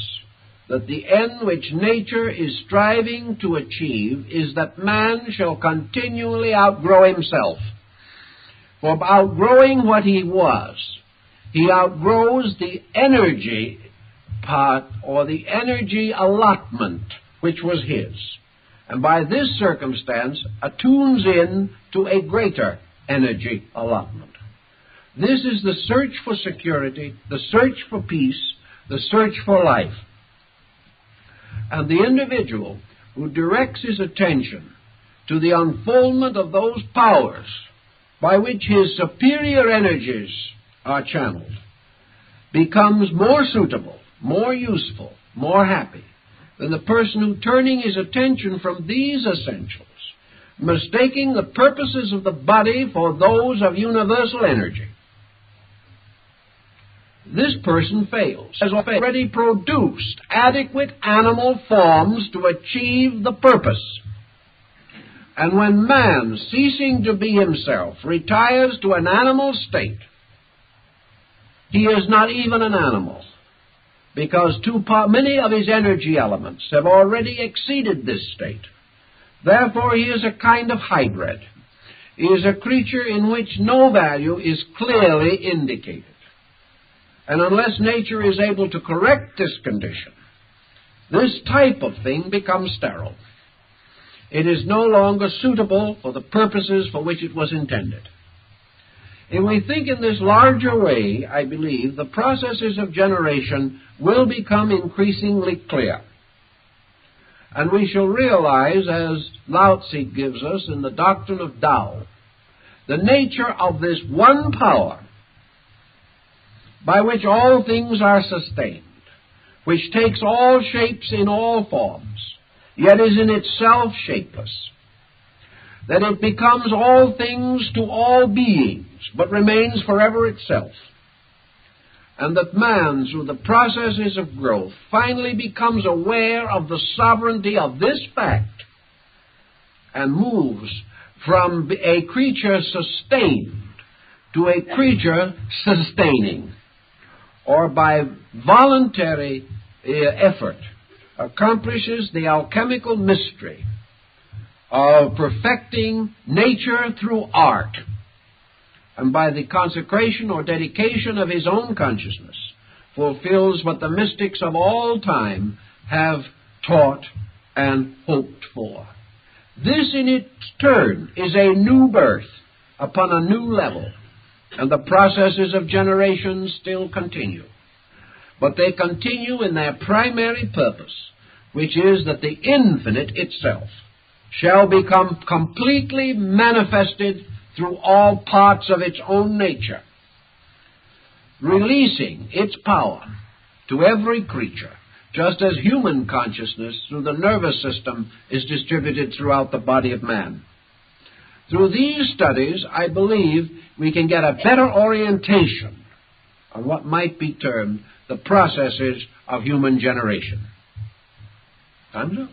that the end which nature is striving to achieve is that man shall continually outgrow himself. For outgrowing what he was, he outgrows the energy part or the energy allotment which was his, and by this circumstance attunes in to a greater energy allotment. This is the search for security, the search for peace, the search for life. And the individual who directs his attention to the unfoldment of those powers by which his superior energies are channeled becomes more suitable, more useful, more happy than the person who, turning his attention from these essentials, mistaking the purposes of the body for those of universal energy. This person fails, has already produced adequate animal forms to achieve the purpose. And when man, ceasing to be himself, retires to an animal state, he is not even an animal, because too many of his energy elements have already exceeded this state. Therefore, he is a kind of hybrid. He is a creature in which no value is clearly indicated. And unless nature is able to correct this condition, this type of thing becomes sterile. It is no longer suitable for the purposes for which it was intended. If we think in this larger way, I believe the processes of generation will become increasingly clear. And we shall realize, as Lao Tzu gives us in the doctrine of Tao, the nature of this one power by which all things are sustained, which takes all shapes in all forms, yet is in itself shapeless, that it becomes all things to all beings, but remains forever itself, and that man, through the processes of growth, finally becomes aware of the sovereignty of this fact and moves from a creature sustained to a creature sustaining, or by voluntary effort accomplishes the alchemical mystery of perfecting nature through art, and by the consecration or dedication of his own consciousness fulfills what the mystics of all time have taught and hoped for. This in its turn is a new birth upon a new level, and the processes of generation still continue. But they continue in their primary purpose, which is that the infinite itself shall become completely manifested through all parts of its own nature, releasing its power to every creature, just as human consciousness through the nervous system is distributed throughout the body of man. Through these studies, I believe we can get a better orientation on what might be termed the processes of human generation. Time's up.